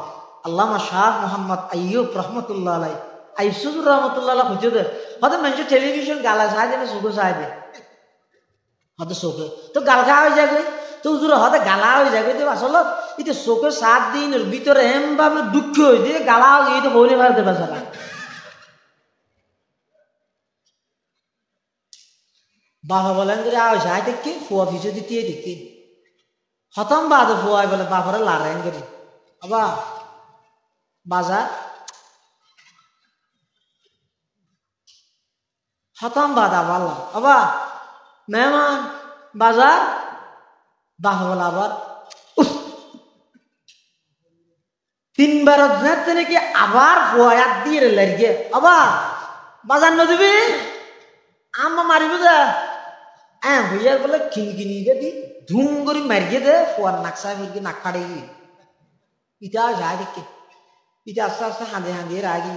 আল্লামা শাহ মোহাম্মদ আইয়ুব রহমতুল্লাহ আলাই আইসুদুর রহমতুল্লাহ হুজুর হয়তো মানুষ টেলিভিশন গালা চাই দেবে চোখে চাই দে হয়তো চোখে তো গাল খা হয়ে যাবে তো হুজুর হয়তো গালা হয়ে যাবে তো আসলে এটা চোখে 7 দিনের ভিতরে এমভাবে দুঃখ হয়ে দিয়ে গালা হয়ে গিয়ে তো বলে ভারতে বেচারা বাবা বলেন করে আওয়াজ আয় দেখি ফুয়া ভিজে দিতে দেখি হতম বাদ ফুয়াই বলে বাবারা লারেন করি আবা বাজার হতম বাদ আবার আবা মেহমান বাজার বাবা বলে আবার 3 বার যেতে নাকি আবার ফুয়া দিয়ে লাগে আবা বাজার না দিবি আম্মা মারিব দে হইয়ার বলে খিনকিনি দি ধুম করে মারিয়ে দে ফুয়ার নাকসা মিরকে নাক ফাড়ে গিয়ে ইটা যায় দেখে ইটা আস্তে আস্তে হাঁদিয়ে রাগি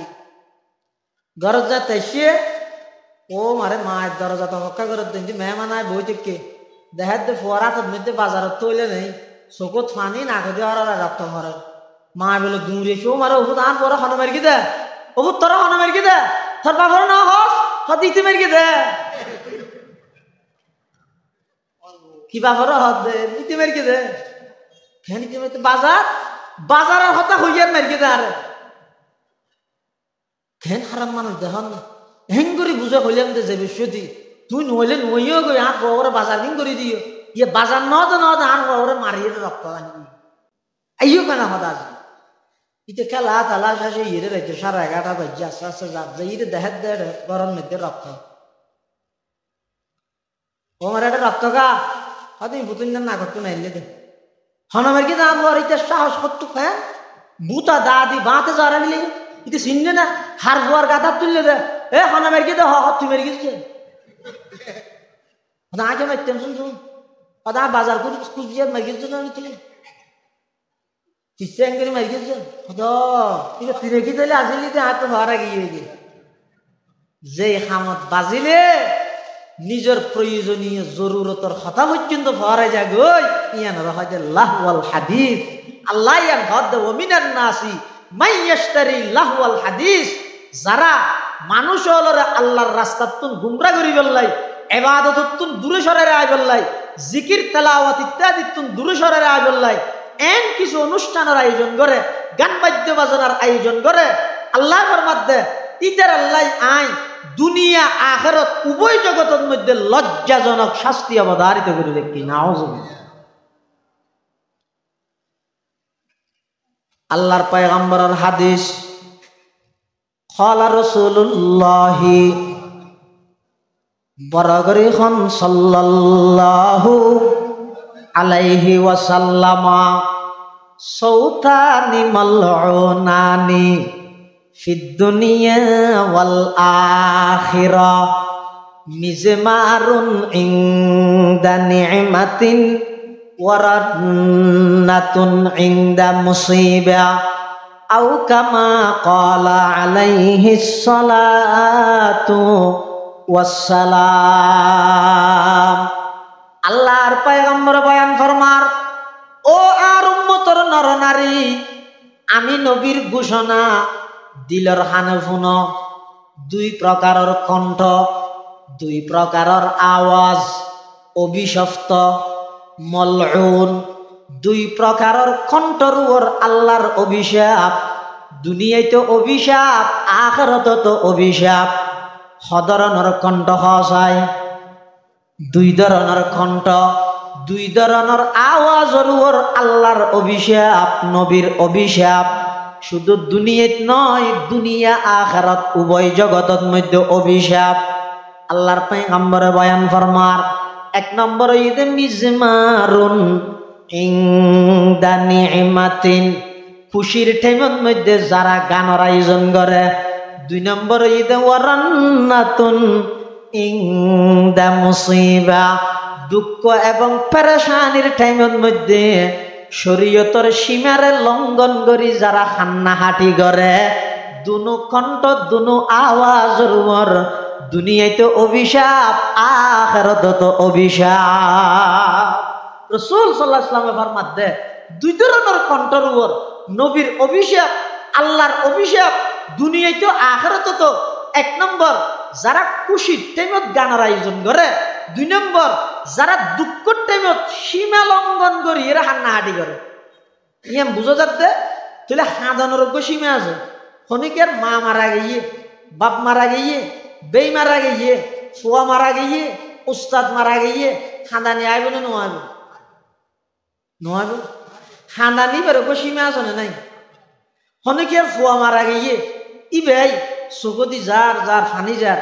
ঘরত যা তেসে ও মারে মায়ের দরজা তো হক্কা করে দিন মেহমান আয় বই থেকে দেখার দে ফুয়ার হাতের মধ্যে বাজারত তৈলে নেই চকুত ফানি নাক দিয়ে হরা রক্ত ভরে মা বলে দূরে এসে ও মারে ওষুধ আন পরে হন মারিয়ে দে ওষুধ তোরা হন মারিয়ে দে তোর বাবার না হস দিতে মারিয়ে দে কি বাবার হাত দে দিতে মারিয়ে দে খেয়ে মারিতে বাজারের হতা হইয়ার মারিয়ে দে আরে খেন হারাম মানুষ দেখান না হেং করে বুঝা হইলাম দে যাবে সত্যি তুই নইলে নইও গই হাত বড় বাজার দিন করে দিও ইয়ে বাজার নতে হাত বড় মারিয়ে রক্ত আনবি আইও কেন হতা ইতে খেলা তালা শেষে ইয়ে রয়েছে 11:30 বাজে আস্তে আস্তে যাত যাই দেখার দে গরম মধ্যে রক্ত ও মারে একটা রক্ত গা হয়তো বুতুন না করতো না এলে দে হনমের কি দাম আর ইতে সাহস করতো হ্যাঁ বুতা দাদি বাঁতে যারা মিলে ইতে চিনলে না হার বোয়ার গাদা তুললে দে এ হনমের কি দে তুই মেরে গেছে আগে মারতেন শুন কথা বাজার করে কুচিয়ে মেরে গেছে না তুই কিসে করে মারি গেছে তিনে কি দিলে আসলে হাত ভরা গিয়ে যে হামত বাজিলে নিজের প্রয়োজনীয় জরুরতর কথা পর্যন্ত ভরা যায় গই ইয়ান রহাজে লাহওয়াল হাদিস আল্লাহ ইয়ান হদ ওয়া মিনান নাসি মাই ইয়াশতারি লাহওয়াল হাদিস যারা মানুষ হলরে আল্লাহর রাস্তাতুন গুমরা করি বললাই ইবাদততুন দূরে সরে আয় বললাই জিকির তেলাওয়াত ইত্যাদিতুন দূরে সরে আয় বললাই এন কিছু অনুষ্ঠানের আয়োজন করে গান বাদ্য বাজনার আয়োজন করে আল্লাহর মধ্যে ইতার আল্লাহ আই দুনিয়া আখিরাত উভয় জগতের মধ্যে লজ্জাজনক শাস্তি অবধারিত করে দেখি নাউজুবিল্লাহ আল্লাহর পয়গম্বরের হাদিস ক্বালা রাসূলুল্লাহ বরগরি খন সাল্লাল্লাহু আলাইহি ওয়াসাল্লামা সৌতানি মালউনানি ফিদ দুনিয়া ওয়াল আখিরা মিজমারুন ইনদা নি'মাতিন ওয়া রান্নাতুন ইনদা মুসিবা আও কামা ক্বালা আলাইহিস সালাতু ওয়াসসালাম। আল্লাহর পয়গম্বর বয়ান ফরমার, ও আর উম্মতর নরনারী, আমি নবীর ঘোষণা দিলর হানে শুন। দুই প্রকারের কণ্ঠ, দুই প্রকারের আওয়াজ, অভিশপ্ত, মলউন, দুই প্রকারের কণ্ঠর উপর আল্লাহর অভিশাপ। দুনিয়ায় অভিশাপ, আখিরাতে তো অভিশাপ। সধরণের কণ্ঠ হসায়, দুই ধরনের কণ্ঠ, দুই ধরনের আওয়াজের উপর আল্লাহর অভিশাপ, নবীর অভিশাপ। শুধু দুনিয়াত নয়, দুনিয়া আখিরাত উভয় জগতের মধ্যে অভিশাপ। আল্লাহর পয়গম্বরে বয়ান ফরমার, এক নম্বর ঈদে মিজমারুন ইনদা নি'মাতিন, খুশির টাইমের মধ্যে যারা গানের আয়োজন করে। দুই নম্বর ঈদে ওয়ারান্নাতুন ইনদা মুসিবা, দুঃখ এবং পেরেশানির টাইমের মধ্যে শরীয়তের সীমারে লঙ্ঘন করি যারা হান্নাহাটি করে। দুনো কণ্ঠ, দুনো আওয়াজের উপর দুনিয়াতে অভিশাপ, আখিরাতে তো অভিশাপ। রাসূল সাল্লাল্লাহু আলাইহি ওয়াসাল্লাম ফরমান দে, দুই ধরনের কণ্ঠের উপর নবীর অভিশাপ, আল্লাহর অভিশাপ দুনিয়াতে আখিরাতে তো। এক নম্বর যারা খুশির টাইমত গানের আয়োজন করে। দুই নম্বর যারা দুঃখের টাইমত সীমা লঙ্ঘন করি এরা হান্নাহাটি করে। ইয়াম বুঝো যাতে তাহলে হাঁদানোর সীমা আছে। খনিকের মা মারা গিয়ে, বাপ মারা গিয়ে, বেই মারা গিয়ে, ফুয়া মারা গিয়ে, উস্তাদ মারা গিয়ে, হাঁদানি আইব না নোয়াইব? নোয়াইব। হাঁদানি বেরো সীমা আছে না নাই? খনিকের ফুয়া মারা গিয়ে ই ভাই চকুদি যার যার ফানি যার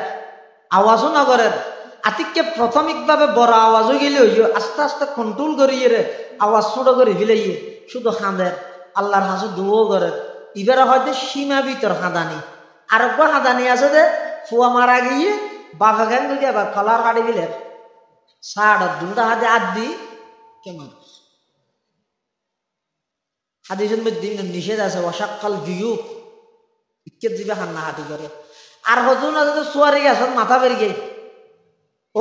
আওয়াজও নগরের আতিককে প্রাথমিকভাবে বড় আওয়াজও গেলে হইও, আস্তে আস্তে কন্ট্রোল করিয়ে রে আওয়াজ ছোট করে ফেলাইয়ে শুধু হাঁদের আল্লাহর হাসু দুও করে। এবারে হয়তো সীমা ভিতর হাঁদানি। আর একবার হাঁদানি আছে যে ফুয়া মারা গিয়ে বাফা গান গিয়ে আবার কলার কাটি দিলে সাড়া দুটা হাতে আদ দি কেমন হাদিসের মধ্যে নিষেধ আছে, অসাক্কাল বিয়ুক ইকে দিবে হান্নাহাটি করে। আর হজুন আছে সোয়ারি গেছে মাথা বেরিয়ে গে,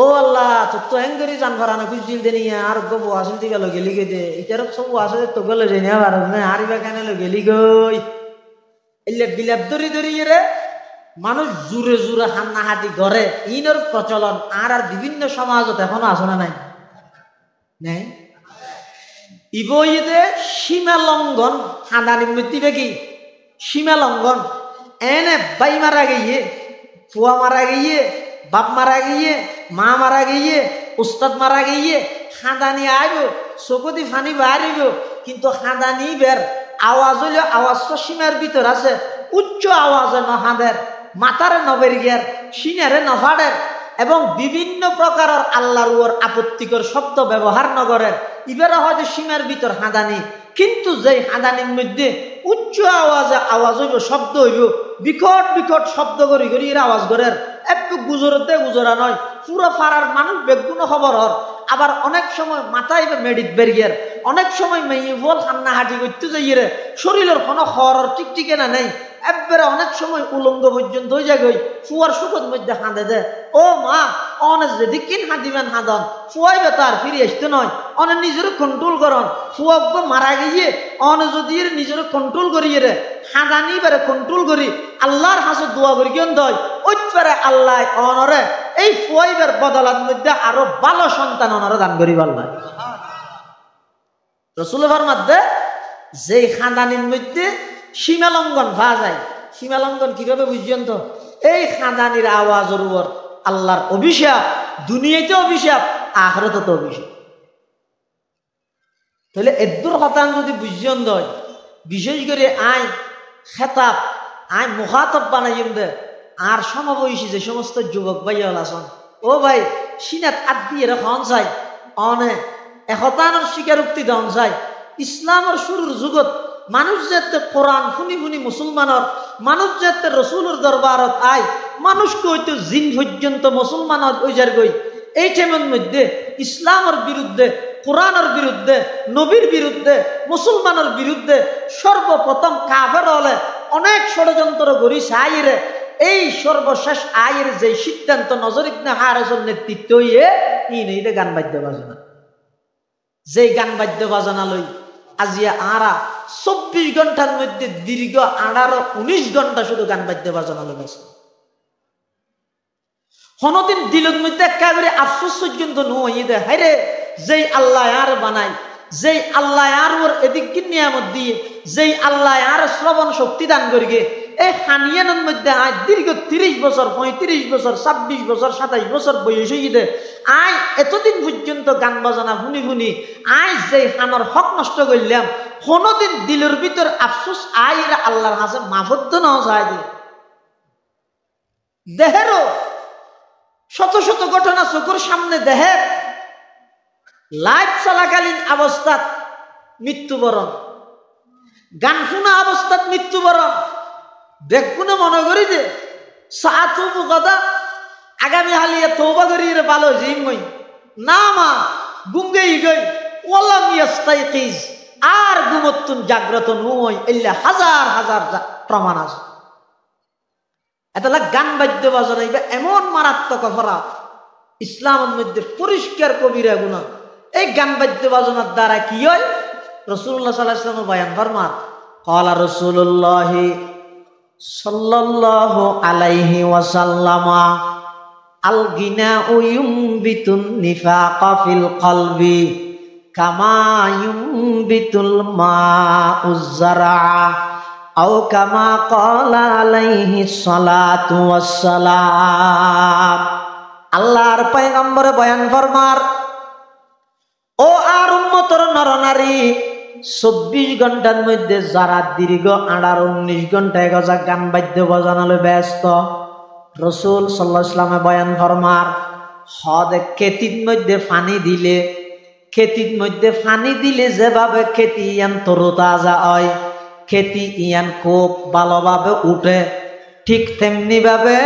ও আল্লাহ তোর তো হ্যাং করি জান ফারানো খুঁজ দিল দেনি আর গো আসল দিকে লো গেলি গে দে এটার সব আসলে তো গেলে যাই না ভারত না হারিবা কেন লো গেলি গই এলে বিলাপ ধরি ধরি রে মানুষ জুড়ে জুড়ে হান্নাহাটি করে। ইনের প্রচলন আর আর বিভিন্ন সমাজত এখনো আছে না নাই? নাই। ইবইতে সীমা লঙ্ঘন হাঁদানির মধ্যে কি সীমা লঙ্ঘন। এনে বাই মারা গিয়ে, ফুয়া মারা গিয়ে, বাপ মারা গিয়ে, মা মারা গিয়ে, উস্তাদ মারা গিয়ে হাঁদানি আইব, চকুদি ফানি বাড়িব, কিন্তু হাঁদানি বের আওয়াজ হইলে আওয়াজ তো সীমার ভিতর আছে। উচ্চ আওয়াজে ন হাঁদের, মাথারে নবের গিয়ার, সিনারে নফাড়ের এবং বিভিন্ন প্রকারের আল্লাহর উপর আপত্তিকর শব্দ ব্যবহার নগরের। ইবারে হয়তো সীমার ভিতর হাঁদানি, কিন্তু যেই হাঁদানির মধ্যে উচ্চ আওয়াজে আওয়াজ হইব, শব্দ হইব, বিকট বিকট শব্দ করি করি এর আওয়াজ করের একটু গুজরতে গুজরা নয়, পুরো পাড়ার মানুষ বেগুন খবর হর। আবার অনেক সময় মাথায় মেডিট বেরিয়ে, অনেক সময় মেয়ে বল হান্নাহাটি করতে যাইয়ে রে শরীরের কোনো খবর টিকটিকে না নেই। একবারে অনেক সময় উলঙ্গ পর্যন্ত হয়ে যায় গই ফুয়ার সুখের মধ্যে হাঁদে দেয়। ও মা অনেক যদি কিন হাঁদিবেন হাঁদন ফুয়াই বেতার ফিরে আসতে নয়, অনেক নিজের কন্ট্রোল করন। ফুয়াকে মারা গিয়ে অনেক যদি নিজের কন্ট্রোল করিয়ে রে হাঁদানি বেড়ে কন্ট্রোল করি আল্লাহর হাসে দোয়া করি কেন দয় ওই পেরে আল্লাহ অনরে এই ফুয়াইবের বদলার মধ্যে আরো ভালো সন্তান অনরে দান করি আল্লাহ। রসুলের মধ্যে যে খানদানির মধ্যে সীমালঙ্ঘন পাওয়া যায়, সীমালঙ্ঘন কিভাবে বুঝছেন তো? এই খানদানির আওয়াজের উপর আল্লাহর অভিশাপ, দুনিয়াতে অভিশাপ, আখিরাতে তো অভিশাপ। তাহলে এদুর হতান যদি বুঝছেন দয়, বিশেষ করে আই খেতাব আই মুখাতব বানাইম দে আর সমবয়সী যে সমস্ত যুবক ভাইয়াল আছেন, ও ভাই সিনাত আদ দিয়ে খন চাই অনে এহতানোর স্বীকারোক্তি দন চাই। ইসলামের শুরুর যুগত মানুষ যেতে কোরআন শুনি শুনি মুসলমানের, মানুষ যেতে রসুলের দরবারত আয়, মানুষকে হয়তো জিন পর্যন্ত মুসলমানত ওইজার গই। এই টাইমের মধ্যে ইসলামের বিরুদ্ধে কোরআনের বিরুদ্ধে, নবীর বিরুদ্ধে, মুসলমানের বিরুদ্ধে সর্বপ্রথম কাফের হলে অনেক ষড়যন্ত্র করি সাইরে এই সর্বশেষ আয়ের যে সিদ্ধান্ত নজর ইবনে হারিসের নেতৃত্ব হইয়ে ইনে গান বাদ্য বাজনা, যেই গান বাদ্য বাজনা লই আজিয়া আরা 24 ঘন্টার মধ্যে দীর্ঘ 18-19 ঘন্টা শুধু গান বাদ্য বাজনা লই ব্যস্ত। কোনদিন দিলের মধ্যে একেবারে আফসোস পর্যন্ত নুয়ে দেয়, হায় রে যেই আল্লাহ আর বানাই, যেই আল্লাহ আর ওর এদিক নিয়ামত দিয়ে, যেই আল্লাহ আর শ্রবণ শক্তি দান করি গে, এই হানিয়ানের মধ্যে আজ দীর্ঘ 30 বছর, 35 বছর, 26 বছর, 27 বছর বয়স হয়ে দে আয় এতদিন পর্যন্ত গান বাজনা শুনি শুনি আজ যেই হানোর হক নষ্ট করলাম, কোনদিন দিলের ভিতর আফসোস আয়ের আল্লাহর কাছে মাফদ্দ না যায় দে। দেহেরও শত শত ঘটনা চোখের সামনে দেহে, লাইফ চলাকালীন অবস্থাত মৃত্যুবরণ, গান শোনা অবস্থাত মৃত্যুবরণ। দেখুনে মনে করি যে সাথু কথা আগামী হালিয়ে তৌবা করি রে ভালো জিমই না মা গুঙ্গেই গই ওয়ালাম ইয়াস্তাইকিজ, আর ঘুমতুন জাগ্রত নয়, এল্লা হাজার হাজার প্রমাণ আছে। এতলা গান বাদ্য বাজনা এমন মারাত্মক অপরাধ, ইসলামের মধ্যে পরিষ্কার কবিরা গুনাহ। এই গান বাদ্য বাজনার দ্বারা কি হয়? রাসূলুল্লাহ সাল্লাল্লাহু আলাইহি ওয়াসাল্লাম বয়ান ফরমান, ক্বালা রাসূলুল্লাহ সাল্লাল্লাহু আলাইহি ওয়াসাল্লাম, আল গিনাউ ইউমবিতুন নিফাকা ফিল কলবি কামা ইউমবিতুল মাউজ যারা আও কামা ক্বালা আলাইহিস সালাতু ওয়াস সালাম। আল্লাহর পয়গম্বর বয়ান ফরমার, ও আর উম্মতর নরনারী, 24 ঘন্টার মধ্যে যারা দীর্ঘ 18-19 ঘন্টা গজা গান বাদ্য বাজানালে ব্যস্ত, রাসূল সাল্লাল্লাহু আলাইহি ওয়াসাল্লামে বয়ান ফরমার, হদে খেতির মধ্যে পানি দিলে, খেতির মধ্যে পানি দিলে যেভাবে খেতি ইয়ান তরতাজা হয়, খেতি ইয়ান খুব ভালোভাবে উঠে, ঠিক তেমনি ভাবে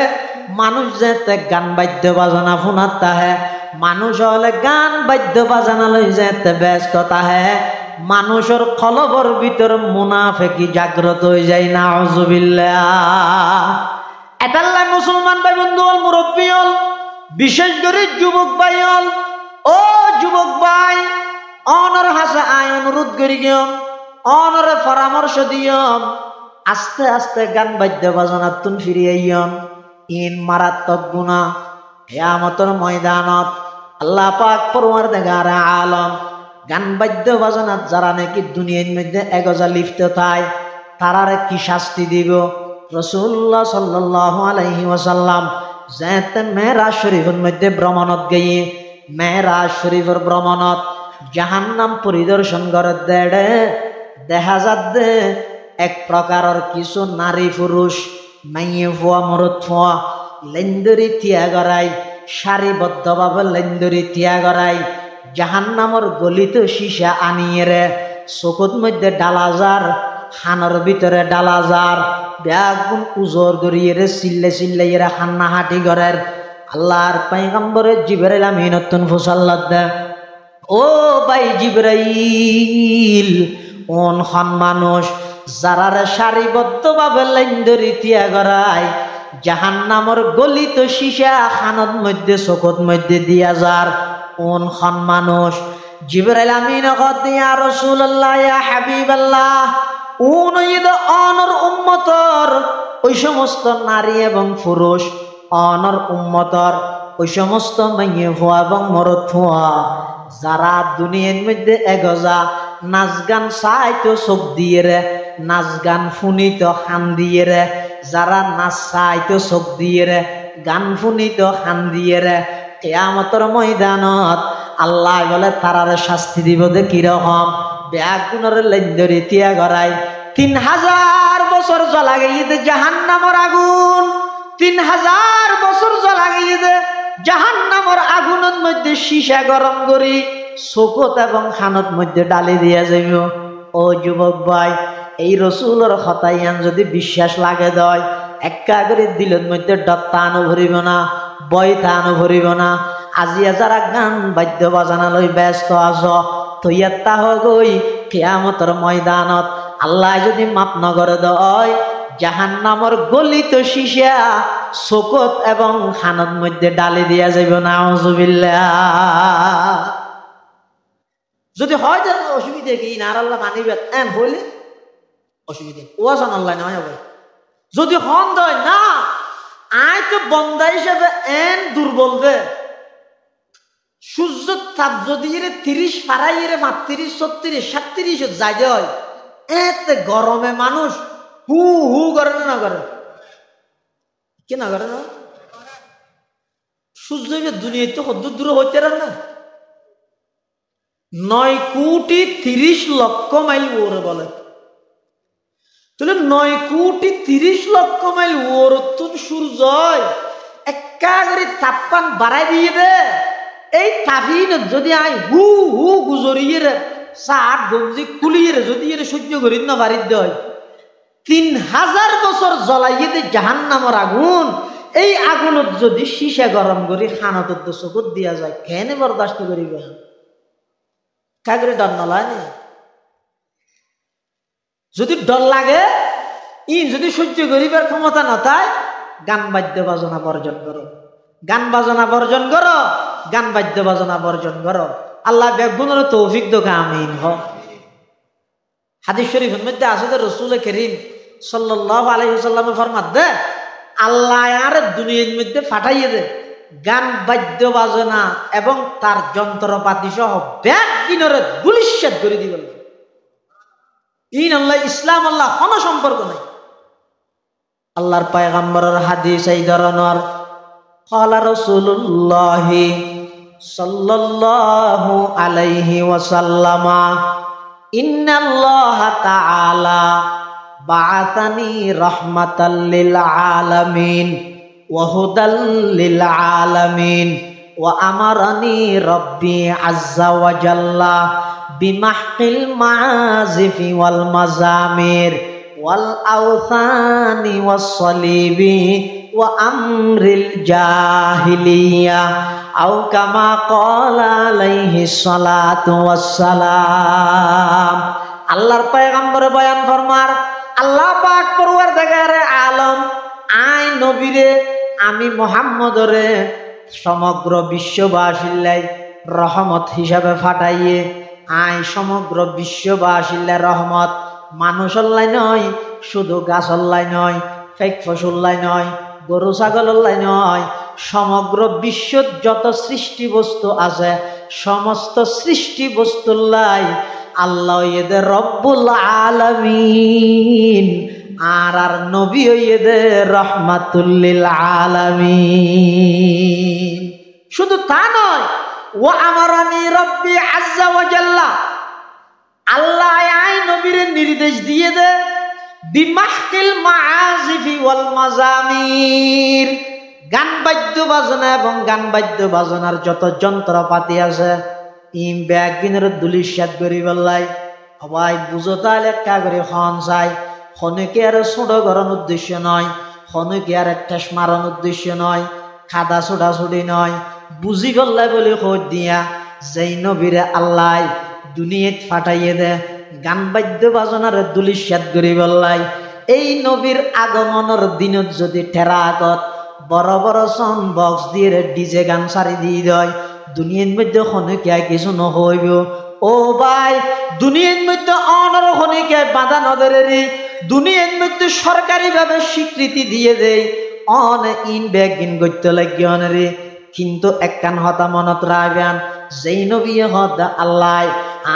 মানুষ যেতে গান বাদ্য বাজনা শোনাত তাহে, মানুষ হলে গান বাদ্য বাজনা লই যেতে ব্যস্ত তাহে, মানুষের কলবর ভিতর মুনাফিকি জাগ্রত হয়ে যায়। নাউজুবিল্লাহ। এতাল্লাহ মুসলমান ভাই বন্ধু হল, মুরব্বী হল, বিশেষ করে যুবক ভাই হল, ও যুবক ভাই অনর হাসা আয় অনুরোধ করি গিয়ম, অনরে পরামর্শ দিয়ম, আস্তে আস্তে গান বাদ্য বাজনা তুন ফিরিয়াইয়ম। ইন মারাত্মক গুনাহ। কিয়ামতের ময়দানত আল্লাহ পাক পরওয়ারদিগার আলম গান বাদ্য বাজনাত যারা নাকি দুনিয়ার মধ্যে এগজা লিপ্ত থায় তারারে কি শাস্তি দিব? রাসূলুল্লাহ সাল্লাল্লাহু আলাইহি ওয়াসাল্লাম যেতে মেরাজ শরীফের মধ্যে ভ্রমণত গিয়ে, মেরাজ শরীফের ভ্রমণত জাহান্নাম পরিদর্শন করে দেড়ে দেখা যাচ্ছে এক প্রকারের কিছু নারী পুরুষ মাইয়ে ফুয়া মরদ ফুয়া লেন্দরি তিয়া গড়াই, সারিবদ্ধভাবে লেন্দরি তিয়া গড়াই জাহান্নামর গলিত সীসা আনিয়ে রে চকুত মধ্যে ডালাজার, খানোর ভিতরে ডালাজার, ব্যাগুন উজোর গড়িয়ে রে চিল্লে চিল্লাইয়ে রে হান্না হাঁটি ঘরের। আল্লাহর পয়গম্বরে জিবরাইল আমিন নতুন ফুসাল্লাত দে, ও ভাই জিবরাইল, কোন খন মানুষ যারারে সারিবদ্ধভাবে লেন্দরি তিয়া গড়ায় জাহান্নামর গলিত সীসা খানত মধ্যে চকুত মধ্যে দিয়া যার, কোন খন মানুষ? জিবরাইল আমিন কত, ইয়া রাসূলুল্লাহ, ইয়া হাবিবাল্লাহ, অনর উম্মতর ওই সমস্ত নারী এবং পুরুষ, অনর উম্মতর ওই সমস্ত মাইয়ে ফুয়া এবং মরদ ফুয়া যারা দুনিয়ার মধ্যে এগজা নাচ গান চাইতো চোখ দিয়ে রে, নাচ গান শুনিতো খান দিয়ে রে, যারা নাচ চাইতো চোখ দিয়ে রে, গান শুনিতো খান দিয়ে রে, কিয়ামতের ময়দানত আল্লাহ বলে তারারে শাস্তি দিব দে কিরকম? ব্যাগুনের লেন্দরি তিয়া গড়াই 3000 বছর জ্বলা গিয়ে জাহান্নামর আগুন, 3000 বছর জ্বলা গিয়ে জাহান্নামর আগুনের মধ্যে সীসা গরম করি চকুত এবং খানত মধ্যে ডালি দিয়া যাইব। ও যুবক ভাই, এই রসুলের কথাইয়ান যদি বিশ্বাস লাগে দয় একা করে দিলের মধ্যে ডত্তা আনো ভরিব না, বইতা আনো ভরিব না। আজিয়া যারা গান বাদ্য বাজানা লই ব্যস্ত আছ তৈয়ার তাহ গই কিয়ামতের ময়দানত আল্লাহ যদি মাপ নগরে দয় জাহান্নামর গলিত শিশা চকত এবং খানত মধ্যে ডালি দিয়া যাইব নাউজুবিল্লাহ। যদি হয় যে অসুবিধা কি না আল্লাহ মানিবে এন হইলে অসুবিধা ওয়াজন আল্লাহ নয় হবে। যদি হন দয় না আয় তো বন্দা হিসেবে এন দুর্বল দে সূর্য তাপ যদি 30 পারাই 35 36 37 যাই হয় এতে গরমে মানুষ হু হু করে না করে কি না করে না সূর্য দুনিয়া তো হদ্দুর দূর হইতে না 9 কোটি 30 লক্ষ মাইল ওরে বলে তাহলে 9 কোটি 30 লক্ষ মাইল ওর সূর্য একাগারে তাপমান বাড়াই দিয়ে দে এই তাপিন যদি আই হু হু গুজরিয়ে রে সাত গঞ্জি কুলিয়ে রে যদি এর সহ্য করি না বাড়ির দেয় 3000 বছর জ্বলাইয়ে দে জাহান্নামের আগুন। এই আগুনত যদি সীসা গরম করে খানাত চকুত দিয়া যায় কেন বরদাস্ত করিবে কাগরে ডর নলায় না যদি ডর লাগে ই যদি সহ্য করিবার ক্ষমতা না তাই গান বাদ্য বাজনা বর্জন করো গান বাজনা বর্জন করো গান বাদ্য বাজনা বর্জন করো আল্লাহ বেগুনের তৌফিক দোকা আমিন হ। হাদিস শরীফের মধ্যে আছে যে রাসূল করিম সাল্লাল্লাহু আলাইহি ওয়াসাল্লাম ফরমাত দে আল্লাহ আর দুনিয়ার মধ্যে পাঠাইয়ে দে গান বাদ্য বাজনা এবং তার যন্ত্রপাতি সহ বেগুনের গুলিশ্বাত করে দিবেন। ইন আল্লাহ ইসলাম আল্লাহ কোন সম্পর্ক নাই। আল্লাহর পয়গম্বরের হাদিস এই ধরনের ক্বালা রাসূলুল্লাহ সাল্লাল্লাহু আলাইহি ওয়াসাল্লাম ইন্নাল্লাহা তাআলা বাআসানি রাহমাতাল লিল আলামিন ওয়া হুদাল লিল আলামিন ওয়া আমারানি রাব্বি আযজা ওয়া জাল্লা বিমাহকিল মাযিফি ওয়াল মাজামির ওয়াল আওসানি ওয়াস সালিবি ওয়া আমরিল জাহিলিয়া আও কামা ক্বালা আলাইহিস সালাতু ওয়াস সালাম। আল্লাহর পয়গম্বর বয়ান ফরমার আল্লাহ পাক পরওয়ারদিগারে আলম আই নবীরে আমি মুহাম্মদরে সমগ্র বিশ্ববাসীর রহমত হিসাবে ফাটাইয়ে আই সমগ্র বিশ্ববাসীর রহমত মানুষল্লাই নয় শুধু গাছল্লাই নয় ফেক ফসল্লাই নয় গরু ছাগলল্লাই নয় সমগ্র বিশ্বর যত সৃষ্টি বস্তু আছে সমস্ত সৃষ্টি বস্তুল্লাই আল্লাহ এদের রব্বুল আলামিন আর আর নবী এদের রহমাতুল লিল আলামিন। শুধু তা নয় ওয়া আমারানি রব্বি আযজা ওয়া জাল্লা আল্লাহ আই নবীর নির্দেশ দিয়ে দে বিমাহকিল মাআজিফি ওয়াল মাজামির গান বাদ্য বাজনা এবং গান বাদ্য বাজনার যত যন্ত্রপাতি আছে ইম ব্যাগিনের দুলিশাত করি বললাই সবাই বুঝো তাহলে একটা করে খন চাই খনকে আর ছোট করার উদ্দেশ্য নয় খনকে আর ঠেস মারার উদ্দেশ্য নয় খাদা ছোটাছুটি নয় বুঝি গল্লাই বলে খোঁজ দিয়া যেই নবীরে আল্লাহ দুনিয়াত ফাটাইয়ে দে গান বাদ্য বাজনার দুলিশাত করি বললাই এই নবীর আগমনের দিনত যদি ঠেরা আগত বড় বড় সাউন্ড বক্স দিয়ে ডিজে গান সারি দিয়ে দেয় দুনিয়ার মধ্যে খনকে কিছু নহইব। ও ভাই দুনিয়ার মধ্যে অনর খনকে বাধা নদরেরি দুনিয়ার মধ্যে সরকারি ভাবে স্বীকৃতি দিয়ে দেয় অন ইন ব্যাগিন করতে লাগিয়ে অনেরে কিন্তু একখান হতা মনত রাখবেন যেই নবী হদ আল্লাহ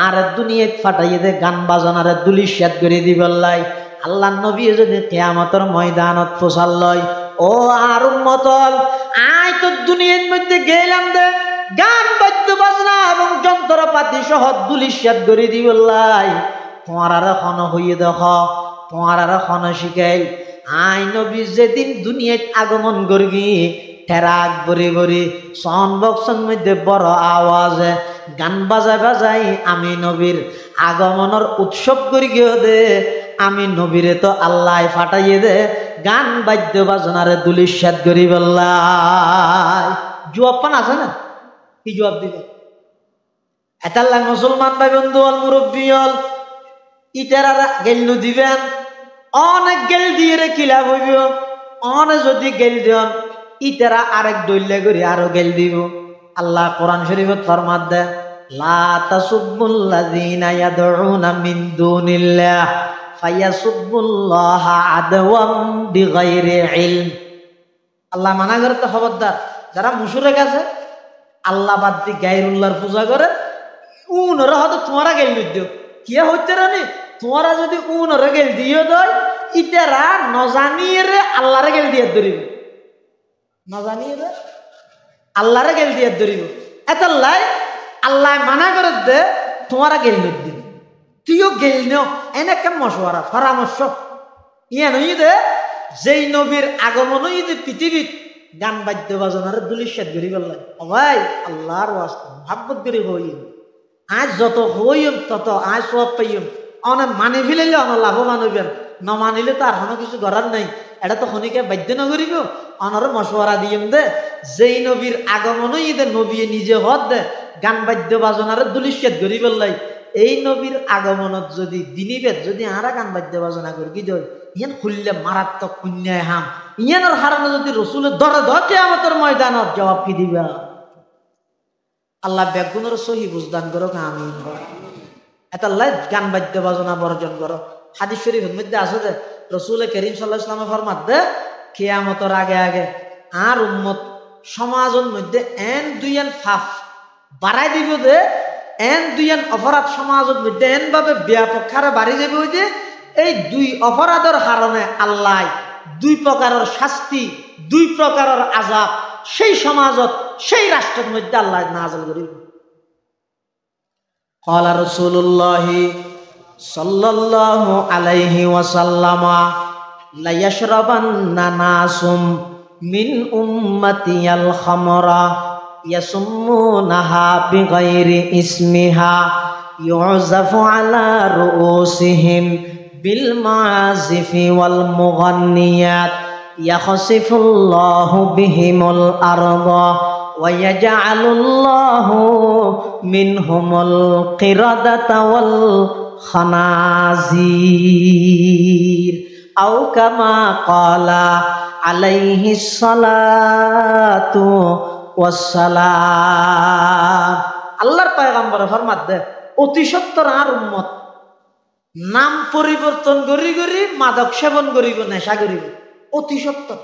আর দুনিয়াত ফাটাইয়ে দে গান বাজনার দুলিশাত করে দিবল্লাই আল্লাহ নবী যদি কিয়ামতের ময়দানত ফসল লয় ও আর উম্মতল আয় তো দুনিয়ার মধ্যে গেলাম দে গান বাদ্য বাজনা এবং যন্ত্রপাতি সহ দুলিশাত করে দিবল্লাই তোমার আর খন হইয়ে দেখ তোমার আর খন শিখাই আই নবী যেদিন দুনিয়াত আগমন করবি ঠেরাক বরি বরি সাউন্ড বক্সের মধ্যে বড় আওয়াজে গান বাজাই বাজাই আমি নবীর আগমনের উৎসব করি গিয়ে দে আমি নবীরে তো আল্লাহ ফাটাইয়ে দে গান বাদ্য বাজনারে দুলিশাত করি বললাই জুয়াপ্পান আছে না কি জবাব দিবে? এতাল্লাহ মুসলমান ভাই বন্ধু হল মুরব্বী হল ইটারা গেল দিবেন অনেক গেল দিয়ে রে কিলা হইব অনেক যদি গেল দেন ইটারা আরেক দৈল্য করে আরো গেল দিব। আল্লাহ কোরআন শরীফত ফরমাত দেয় লা তাসুবুল্লাযীনা ইয়াদউনা মিন দুনিল্লাহ ফায়াসুবুল্লাহা আদওয়াম বিগাইরি ইলম। আল্লাহ মানা করে তো খবরদার যারা মুশরিক আছে আল্লাহ বাদ দি গায়রুল্লাহর পূজা করে উনরা হয়তো তোমারা গেল দিও কিয়া হইতে রানি তোমারা যদি উনরা গেল দিও দয় ইতারা নজানিয়ে রে আল্লাহরে গেল দিয়ে ধরিব নজানিয়ে রে আল্লাহরে গেল দিয়ে ধরিব। এত লাই আল্লাহ মানা করে দে তোমারা গেল দিন তুইও গেল নিও এনে কেমন মশওয়ারা পরামর্শ ইয়া নই দে যেই নবীর আগমন ঈদে পৃথিবীত গান বাদ্য বাজনার দুলিশাত করি বললেন ও ভাই আল্লাহর ওয়াস্তে মহব্বত করি হইম আজ যত হইম তত আজ সব পাইম অনেক মানি ফেলিলে অনেক লাভবান হইবেন ন মানিলে তো আর কোনো কিছু করার নাই এটা তো খনিকে বাদ্য নগরিব অনর মশওয়ারা দিম দে যেই নবীর আগমন ঈদে নবী নিজে হদ দে গান বাদ্য বাজনার দুলিশাত করি বললাই এই নবীর আগমনত যদি দিনীবেদ যদি আরা গান বাদ্য বাজনা করি কি দই ইয়ান খুললে মারাত্মক পুণ্যায় হাম ইয়ানোর হারানো যদি রসুলের দরে ধকে আমাদের ময়দানত জবাব কি দিবা? আল্লাহ বেগুনের সহি বুঝদান করো আমি এটা গান বাদ্য বাজনা বর্জন করো। হাদিস শরীফের মধ্যে আছে যে রসুল করিম সাল্লাল্লাহু আলাইহি ওয়াসাল্লাম ফরমাত দে কিয়ামতের আগে আগে আর উম্মত সমাজের মধ্যে এন দুইয়ান ফাফ বাড়াই দিব দে এন দুইয়ান অপরাধ সমাজের মধ্যে এন ভাবে ব্যাপক হারে বাড়ি যাবে ওই যে এই দুই অপরাধের কারণে আল্লাহ দুই প্রকারের শাস্তি দুই প্রকারের আযাব সেই সমাজত সেই রাষ্ট্রের মধ্যে আল্লাহ নাযিল করিব। ক্বালা রাসূলুল্লাহ সাল্লাল্লাহু আলাইহি ওয়াসাল্লাম লা ইয়াশরাবান্না নাসুম মিন উম্মাতিয়াল খামরা ইয়াসুম্মুনাহা বিগাইরি ইসমিহা ইউযাফু আলা রুউসিহিম বিল মাযিফি ওয়াল মুগান্নিয়াত ইয়াখসিফুল্লাহু বিহিমুল আরদা ওয়া ইয়াজআলুল্লাহু মিনহুমুল কিরাদাতা ওয়াল খানাজির আও কামা ক্বালা আলাইহিস সালাতু ওয়াস সালাম। আল্লাহর পয়গম্বর ফরমাত দে অতি সত্তর আর উম্মত নাম পরিবর্তন করি করি মাদক সেবন করিব নেশা করিব অতি সত্তর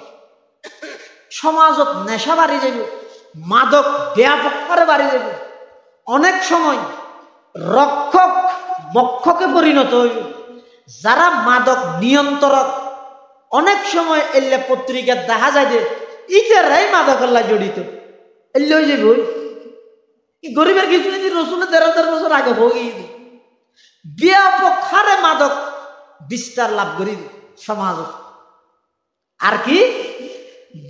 সমাজত নেশা বাড়ি যাব মাদক ব্যাপক করে বাড়ি যাব অনেক সময় রক্ষক বক্ষকে পরিণত হইব যারা মাদক নিয়ন্ত্রক অনেক সময় এলে পত্রিকা দেখা যায় যে ইটারাই মাদকের লাই জড়িত এলে হয়ে যাব গরিবের কিছু যদি রসুলের ১৩ বছর আগে ভোগী ব্যাপক হারে মাদক বিস্তার লাভ করি সমাজ আর কি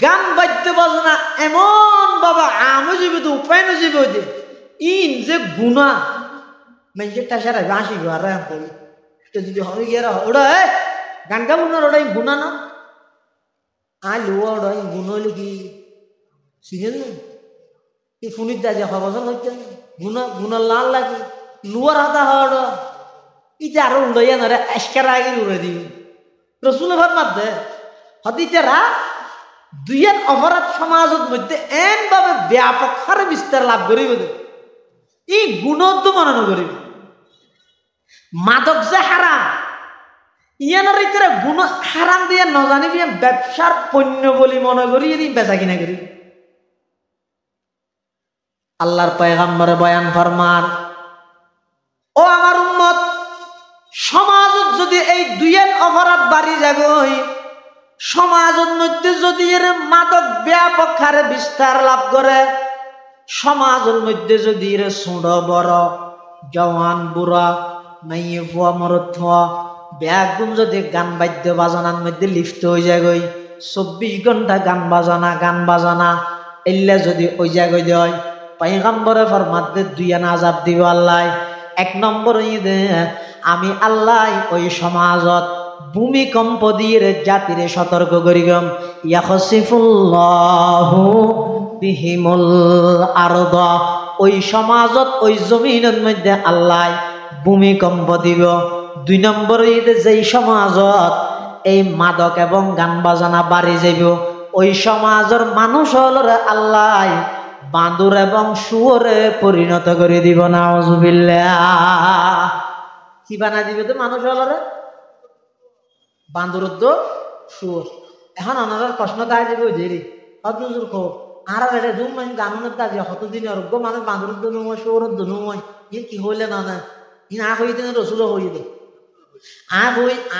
গান বাদ্য বাজনা এমন বাবা আমি যাবে তো উপায় না যাবে ইন যে গুণা মেয়ের টাসারা আসিব আর যদি হবে গিয়ে ওরা গান গাবো না ওটা গুণা না আই লুয়া ওটা গুণ হইল কি চিনেন না এই ফুনির দা যে খবর হচ্ছে গুণা গুণা লাল লাগে লুয়ার হাতা হওয়া ইটা আরো উড়াইয়া নরে আজকের আগে উড়ে দিবি রসুল ফরমাত দে হদিতেরা দুইয়ের অপরাধ সমাজের মধ্যে এন ভাবে ব্যাপক হারে বিস্তার লাভ করিব এই গুণ তো মনে করিব মাদক যে হারাম ইয়ানোর ইতরে গুণ হারাম দিয়ে নজানিবি ব্যবসার পণ্য বলি মনে করি এদিন বেচা কিনা করি। আল্লাহর পয়গম্বর বয়ান ফরমান ও আমার উম্মত সমাজত যদি এই দুইয়ের অপরাধ বাড়ি যাবে সমাজের মধ্যে যদি এর মাদক ব্যাপক হারে বিস্তার লাভ করে সমাজের মধ্যে যদি এর ছোট বড় জওয়ান বুড়া মাইয়ে ফুয়া মরদ ফুয়া ব্যাগুন যদি গান বাদ্য বাজনার মধ্যে লিপ্ত হয়ে যায় 24 ঘন্টা গান বাজানা এলে যদি ওই জায়গায় দেয় পয়গম্বরে ফরমাত দুইয়ান আযাব দিব আল্লাহ। 1 নম্বর আমি আল্লাহ ওই সমাজত ভূমিকম্প দিয়ে জাতিরে সতর্ক করিগম ইয়াখসিফুল্লাহু বিহিমুল আরদা ওই সমাজত ওই জমিনের মধ্যে আল্লাহ ভূমিকম্প দিব। 2 নম্বর যেই সমাজত এই মাদক এবং গান বাজানা বাড়ি যাব ওই সমাজের মানুষ হলরে আল্লাহ বাঁদর এবং শুয়োরে পরিণত করে দিব। নাউজুবিল্লাহ। কি বানাই দিবে তো মানুষ হলরে? বাঁদর তো শুয়োর। এখন ওনার প্রশ্ন তাই যাবে ওই যে হত হুজুর খো আর এটা জুম মানে গানুনের দাজি কতদিন অরোগ্য মানুষ বাঁদরের দনু হয় শুয়োরের দনু হয় ই কি হইলে না না ই না হইতে না রসুল হইতে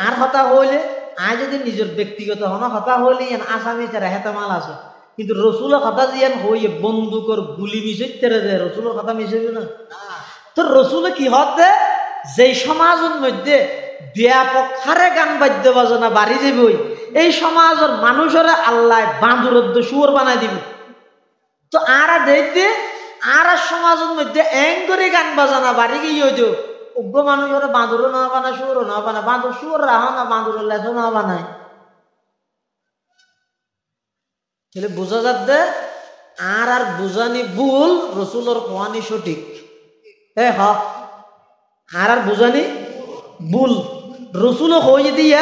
আর হতা হইলে আয় যদি নিজের ব্যক্তিগত হন হতা হইলে আসামি তারা হেতা মাল আছে, কিন্তু রসুলের কথা জিয়ান হইয়ে বন্দুকর গুলি মিশাইতে রে রসুলের কথা মিশাইবে না। তো রসুলে কি হতে যেই সমাজের মধ্যে ব্যাপক হারে গান বাদ্য বাজনা বাড়ি যাবে এই সমাজের মানুষেরা আল্লাহ বাঁদুরদ্দ শুয়োর বানাই দিবে। তো আর দেখতে আর সমাজের মধ্যে এং করে গান বাজানা বাড়ি গিয়ে দিও উগ্র মানুষেরা বাঁদুরও না বানায় শুয়োরও না বানায়, বাঁদুর শুয়োর রাহা না বাঁদুরের লেথও না বানায়। তাহলে বোঝা যাচ্ছে আর বুঝানি ভুল, রসুলের কোয়ানি সঠিক। আর বুঝানি ভুল রসুলও হয়ে দিয়ে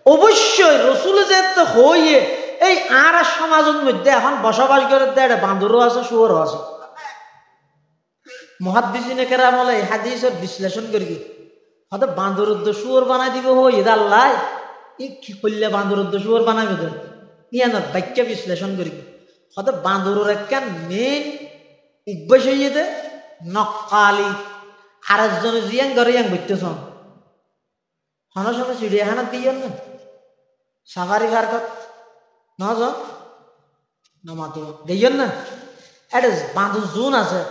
অবশ্যই রসুলে যে হইয়ে এই আর সমাজের মধ্যে এখন বসবাস করে দেয় বাঁদরও আছে শুয়োরও আছে। মুহাদ্দিসিনে কেরাম বলে এই হাদিসের বিশ্লেষণ করি হয়তো বাঁদরদ্দ শুয়োর বানাই দিব হই আল্লাহ ই কি করলে বাঁদরদ্দ শুয়োর বানাইবে তো ইয়ান বাক্য বিশ্লেষণ করি হয়তো বাঁদরের একটা মেন অভ্যাস হয়ে যেতে নকালি আর একজনে জিয়াং ঘরে ইয়াং ঘুরতেছ হনার সময় চিড়িয়াখানা দিয়ে না সাফারি পার্কত নমাতো গেইন না এটা বাঁদর জোন আছে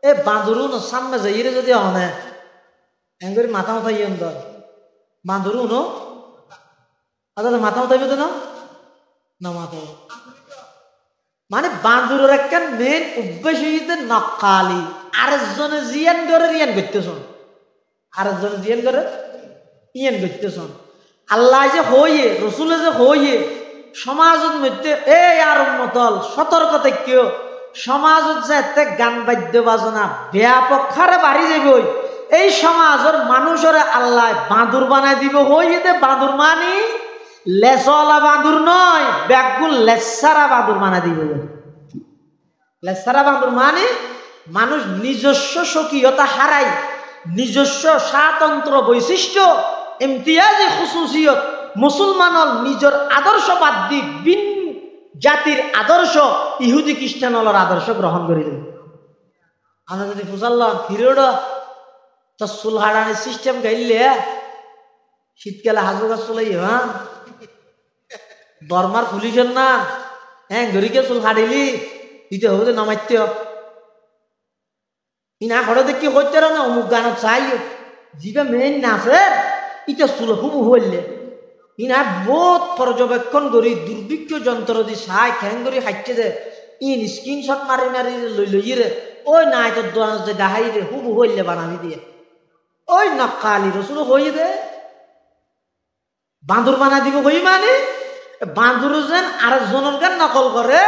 এই বাঁদরু সামনে যাই যদি অনে এঙ্গরি মাথা মাথা ইয়েন দর বাঁদরু নো আদালে মাথা মাথা ইবে না নমাতো মানে বাঁদরের একটা মেন অভ্যাস হইতে নকালি আরেকজনে জিয়ান করে রিয়ান করতেছ আরেকজনে জিয়ান করে ইয়ান করতেছ। আল্লাহ যে হইয়ে রসুলে যে হইয়ে সমাজের মধ্যে এই আর মতল সতর্ক থেকেও সমাজত যে এতে গান বাদ্য বাজনা ব্যাপক হারে বাড়ি যাবে এই সমাজের মানুষের আল্লাহ বাঁদুর বানাই দিব হইতে বাঁদুর মানি লেসওয়ালা বাঁদুর নয় ব্যাগুল লেসারা বাঁদুর বানাই দিব। লেসারা বাঁদুর মানে মানুষ নিজস্ব স্বকীয়তা হারাই নিজস্ব স্বাতন্ত্র বৈশিষ্ট্য ইমতিয়াজি খুসুসিয়ত মুসলমানল নিজের আদর্শ বাদ দি বিন জাতির আদর্শ ইহুদি খ্রিস্টানলর আদর্শ গ্রহণ করিলেন। আমরা যদি ফুসাল্লাম ফিরোড তো চুল হাড়ানির সিস্টেম গাইলে শীতকালে হাজু গাছ চলাই হ্যাঁ দরমার পুলিশের না হ্যাঁ গরিকে চুল হাড়িলি দিতে হবে নামাইতে ইনা ঘরে দেখি হইতে না অমুক গানত চাই যিবা মেন নাচে ইটা চুল হুবু হইলে ইনা বহুত পর্যবেক্ষণ করি দুর্ভিক্ষ যন্ত্র দি চাই খ্যাং করি হাইতে দে ইন স্ক্রিনশট মারি মারি লই লই রে ওই নাই তোর দোয়ান যে ডাহাই রে হুবু হইলে বানাবি দিয়ে ওই নকালি রসুল হই দে বাঁদর বানা দিব হই মানে বাঁদর যেন আরেকজনের গান নকল করে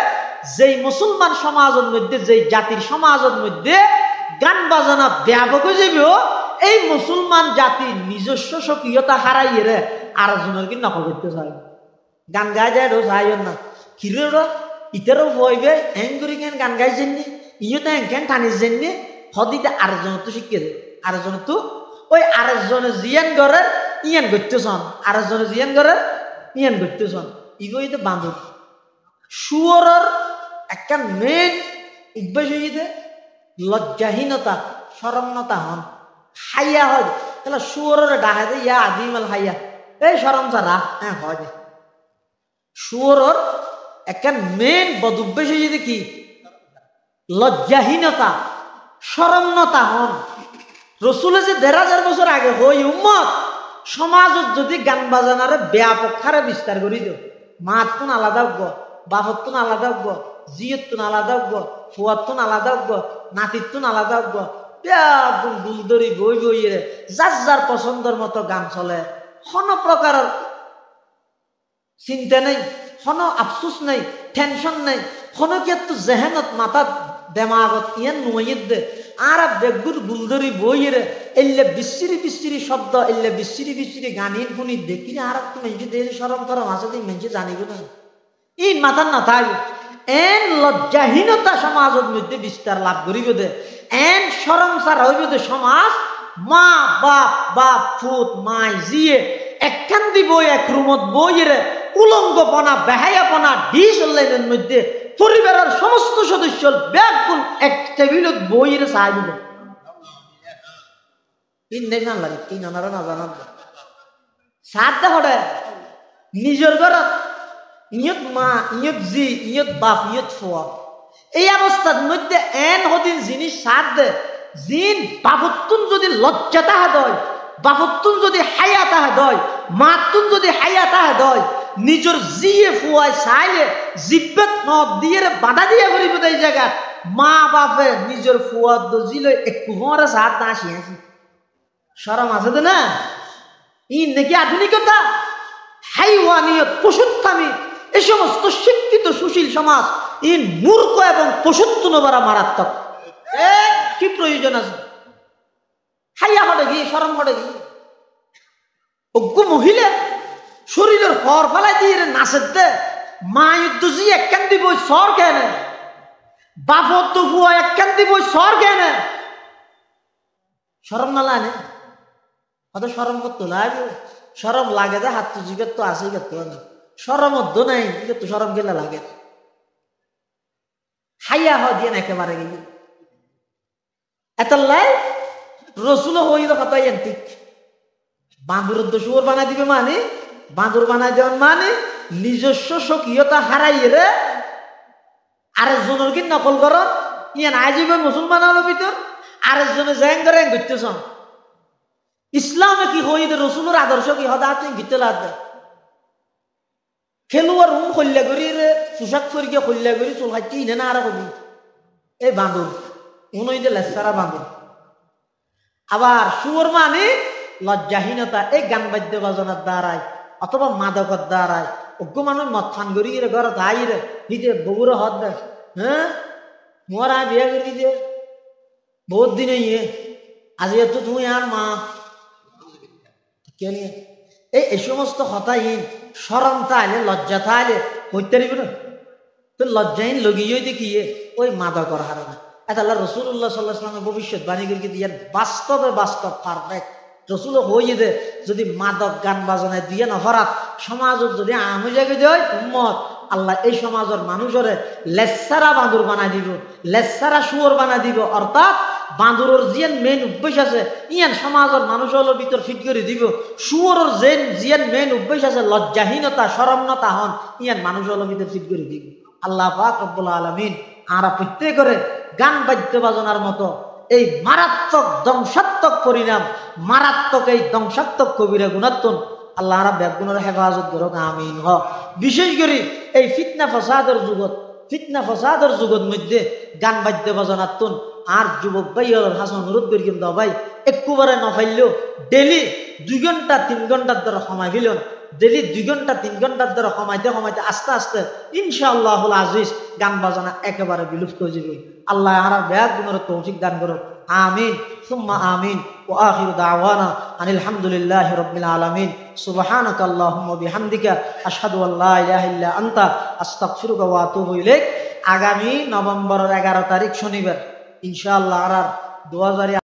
যেই মুসলমান সমাজের মধ্যে যেই জাতির সমাজের মধ্যে গান বাজানা ব্যাপক হয়ে যাবে এই মুসলমান জাতির নিজস্ব স্বকীয়তা হারাইয়ে রে আরেকজনের কি নকল করতে চাই গান গায়ে যায় চাই না কিরে ইতারও হইবে হ্যাং করি কেন গান গাইছেন নি ইয়ে তো হ্যাং কেন টানিস নি হদিতে আরেকজনের তো শিখিয়ে দে আরেকজনের তো ওই আরেকজনে জিয়ান করে ইয়ান করতেছন আরেকজনে জিয়ান করে ইয়ান করতেছন ইগোই তো বাঁদর শুয়োরের একটা মেন অভ্যাস হইতে লজ্জাহীনতা শরমনতা হন হাইয়া হয় তাহলে শুয়োরের ডাহে দে ইয়া আদিমাল হাইয়া এই শরম সারা হ্যাঁ হয় শুয়োরের একটা মেন বদ অভ্যাস হইতে কি লজ্জাহীনতা শরমনতা হন। রসুলে যে ১৫০০ বছর আগে হই উম্মত সমাজত যদি গান বাজানারে ব্যাপক হারে বিস্তার করি দিও মাততুন আলাদা হব বাপতুন আলাদা হব জিয়তুন আলাদা হব ফুয়াতুন আলাদা হব নাতিতুন আলাদা হব ব্যাপক দুল ধরি বই বইয়ে যার যার পছন্দের মতো গান চলে কোনো প্রকারের চিন্তা নেই কোনো আফসোস নেই টেনশন নেই কোনো ক্ষেত্রে জেহেনত মাথা দেমাগত ইয়ান নুয়াইদ দে আর বেগুর গুলদরি বইরে এল্লে বিচ্ছিরি বিচ্ছিরি শব্দ এল্লে বিচ্ছিরি বিচ্ছিরি গানিন শুনি দেখি আর মেঞ্চে দেরি সরম করম আছে তুই মেঞ্চে জানিব না ইন মাথার না থাক এন লজ্জাহীনতা সমাজের মধ্যে বিস্তার লাভ করিব দে এন সরম সার হইব দে সমাজ মা বাপ বাপ ফুট মাই জিয়ে একখান দিব এক রুমত বইরে উলঙ্গপনা বেহায়াপনা ডিস অনলাইনের মধ্যে পরিবারের সমস্ত সদস্য ব্যাকুল এক টেবিলত বইরে সাহায্য দেয় তিন দেখ না লাগে তিন আনারা না জানার সাথে হরে নিজের ঘরত ইয়ত মা ইয়ত জি ইয়ত বাপ ইয়ত ফোয়া এই অবস্থার মধ্যে এন হদিন জিনিস সাথ দে জিন বাপত্তুন যদি লজ্জা তাহা দয় বাপত্তুন যদি হায়া তাহা দয় মাতুন যদি হায়া তাহা দয় নিজের জিয়ে ফুয়ায় চাইলে জিব্বেত নদ দিয়ে বাধা দিয়ে করিব এই জায়গা মা বাপে নিজের ফুয়ার দজিল একটু হরে সাথ না আসি আসি সরম আছে তো না ই নাকি আধুনিকতা হাইওয়ানিয়ত পশুত্থামি এই সমস্ত শিক্ষিত সুশীল সমাজ ইন মূর্খ এবং পশুত্ব নবারা মারাত্মক কি প্রয়োজন আছে হাইয়া হটে গিয়ে সরম হটে গিয়ে অজ্ঞ মহিলা শরীরের হর ফেলাই দিয়ে নাচের দে মা যুদ্ধ জি একখান দিব সর কেন বাপর তো ফুয়া একখান দিব সর কেন সরম না লাগে হয়তো সরম করতো লাগে সরম লাগে যে হাত তো জিগের তো আসেই করতে পারে সরম অর্ধ নাই তো সরম গেলে লাগে হাইয়া হয় দিয়ে একেবারে গিয়ে এত লাই রসুল হইল কথা ঠিক বাঁদুরের তো শুয়োর বানাই দিবে মানে বাঁদুর বানাই দেওয়ার মানে নিজস্ব স্বকীয়তা হারাইয়ে রে আরেকজনের কি নকল কর ইয়ান আজীবে মুসলমান হলো ভিতর আরেকজনে জ্যাং করে ঘুরতেছ ইসলামে কি হই রসুলের আদর্শ কি হদা তুমি ঘিরতে লাগবে খেলুয়ার রুম খল্লা করি রে পোশাক করি গিয়ে খল্লা করি চুল হাঁটি ইনে না আর কবি এই বাঁদুর উনই দে লেসারা বাঁদুর আবার শুয়োর মানে লজ্জাহীনতা এই গান বাদ্য বাজনার দ্বারায় অথবা মাদকর দ্বারায় অজ্ঞ মানুষ মদ ফান করি রে ঘর তাই রে নিজে বগুড়ে হদ দে হ্যাঁ মোর আয় বিয়া করি দে বহুত দিনে ইয়ে আজি তো তুই আর মা কেন এই সমস্ত হতাহীন সরম তাইলে লজ্জা তাইলে হইতে পারিব না তো লজ্জাহীন লগিয়ে দেখিয়ে ওই মাদকর হারে না এটা আল্লাহ রসুল্লাহ সাল্লাহ সাল্লামের ভবিষ্যৎবাণী করি দিয়ে বাস্তবে বাস্তব পারফেক্ট রসুল হয়ে দে যদি মাদক গান বাজনায় দিয়ে নফরাত সমাজত যদি আমি জায়গায় দেয় উম্মত আল্লাহ এই সমাজের মানুষের লেসারা বাঁদুর বানাই দিব লেসারা শুয়োর বানাই দিব অর্থাৎ বাঁদুরের জিয়ান মেইন অভ্যাস আছে ইয়ান সমাজের মানুষের ভিতর ফিট করে দিব শুয়োরের জিয়ান মেইন অভ্যাস আছে লজ্জাহীনতা শরমনতা হন ইয়ান মানুষের ভিতর ফিট করে দিব আল্লাহ পাক রব্বুল আলামিন আমরা প্রত্যেকের গান বাদ্য বাজনার মতো এই মারাত্মক ধ্বংসাত্মক পরিণাম মারাত্মক এই ধ্বংসাত্মক কবিরা গুণাত্মন আল্লাহ আরা ব্যাগুণের হেফাজত করুক আমিন হ বিশেষ করে এই ফিতনা ফসাদের যুগের মধ্যে গান বাদ্য বাজনাত্মন আর যুবক ভাই হাসান অনুরোধ করি কিন্তু ভাই একবারে নফাইলেও ডেলি 2 ঘন্টা 3 ঘন্টার দ্বারা সময় ফেল ডেলি 2 ঘন্টা 3 ঘন্টার দ্বারা সময়তে আস্তে আস্তে ইনশাআল্লাহুল আজিজ গান বাজনা একেবারে বিলুপ্ত হয়ে যাবে আল্লাহ আর ব্যাগুণের তৌফিক দান করুক আমিন সুম্মা আমিন ওয়া আখিরু দাওয়ানা আনিল হামদুলিল্লাহি রাব্বিল আলামিন সুবহানাকা আল্লাহুম্মা বিহামদিকা আশহাদু আল্লা ইলাহা ইল্লা আনতা আস্তাগফিরুকা ওয়া আতুবু ইলাইক আগামী নভেম্বরের 11 তারিখ শনিবার ইনশাআল্লাহ আর 2000